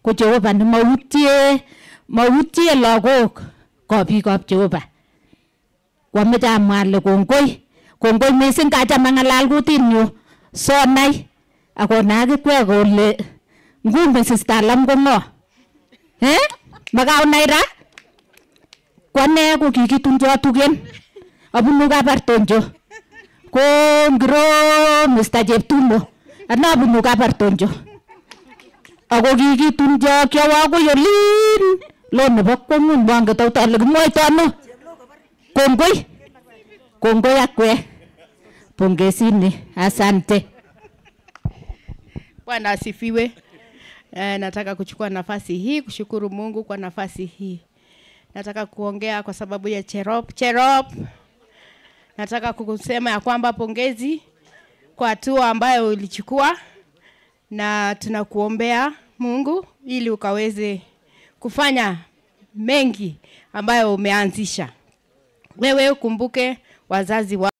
ko Jehova ne mautie lagok ko biikab Jehova. Kwameche amwa ale kongoi mising kacham ang'alal kutinyu sonai akonakikwe kole ngumbe Sister Alam ko ng'o. Makaunai ra? Kwane ko kikitunjo tugen. Abunu Kabartonjo. Ko ngiro Mr. Jeptumo. Anabunu Kabartonjo. Ako kikitunjo kyawa ko yolin. Lo nebo kwangun wanget au tole kimoito ano. Kongoi akwe. Pongezini. Asante. Bwana asifiwe. Nataka kuchukua nafasi hii kushukuru Mungu kwa nafasi hii. Nataka kuongea kwa sababu ya Cherop. Nataka kukusema ya kwamba pongezi kwa hatua ambayo ulichukua, na tunakuombea Mungu ili ukaweze kufanya mengi ambayo umeanzisha. Wewe ukumbuke wazazi wa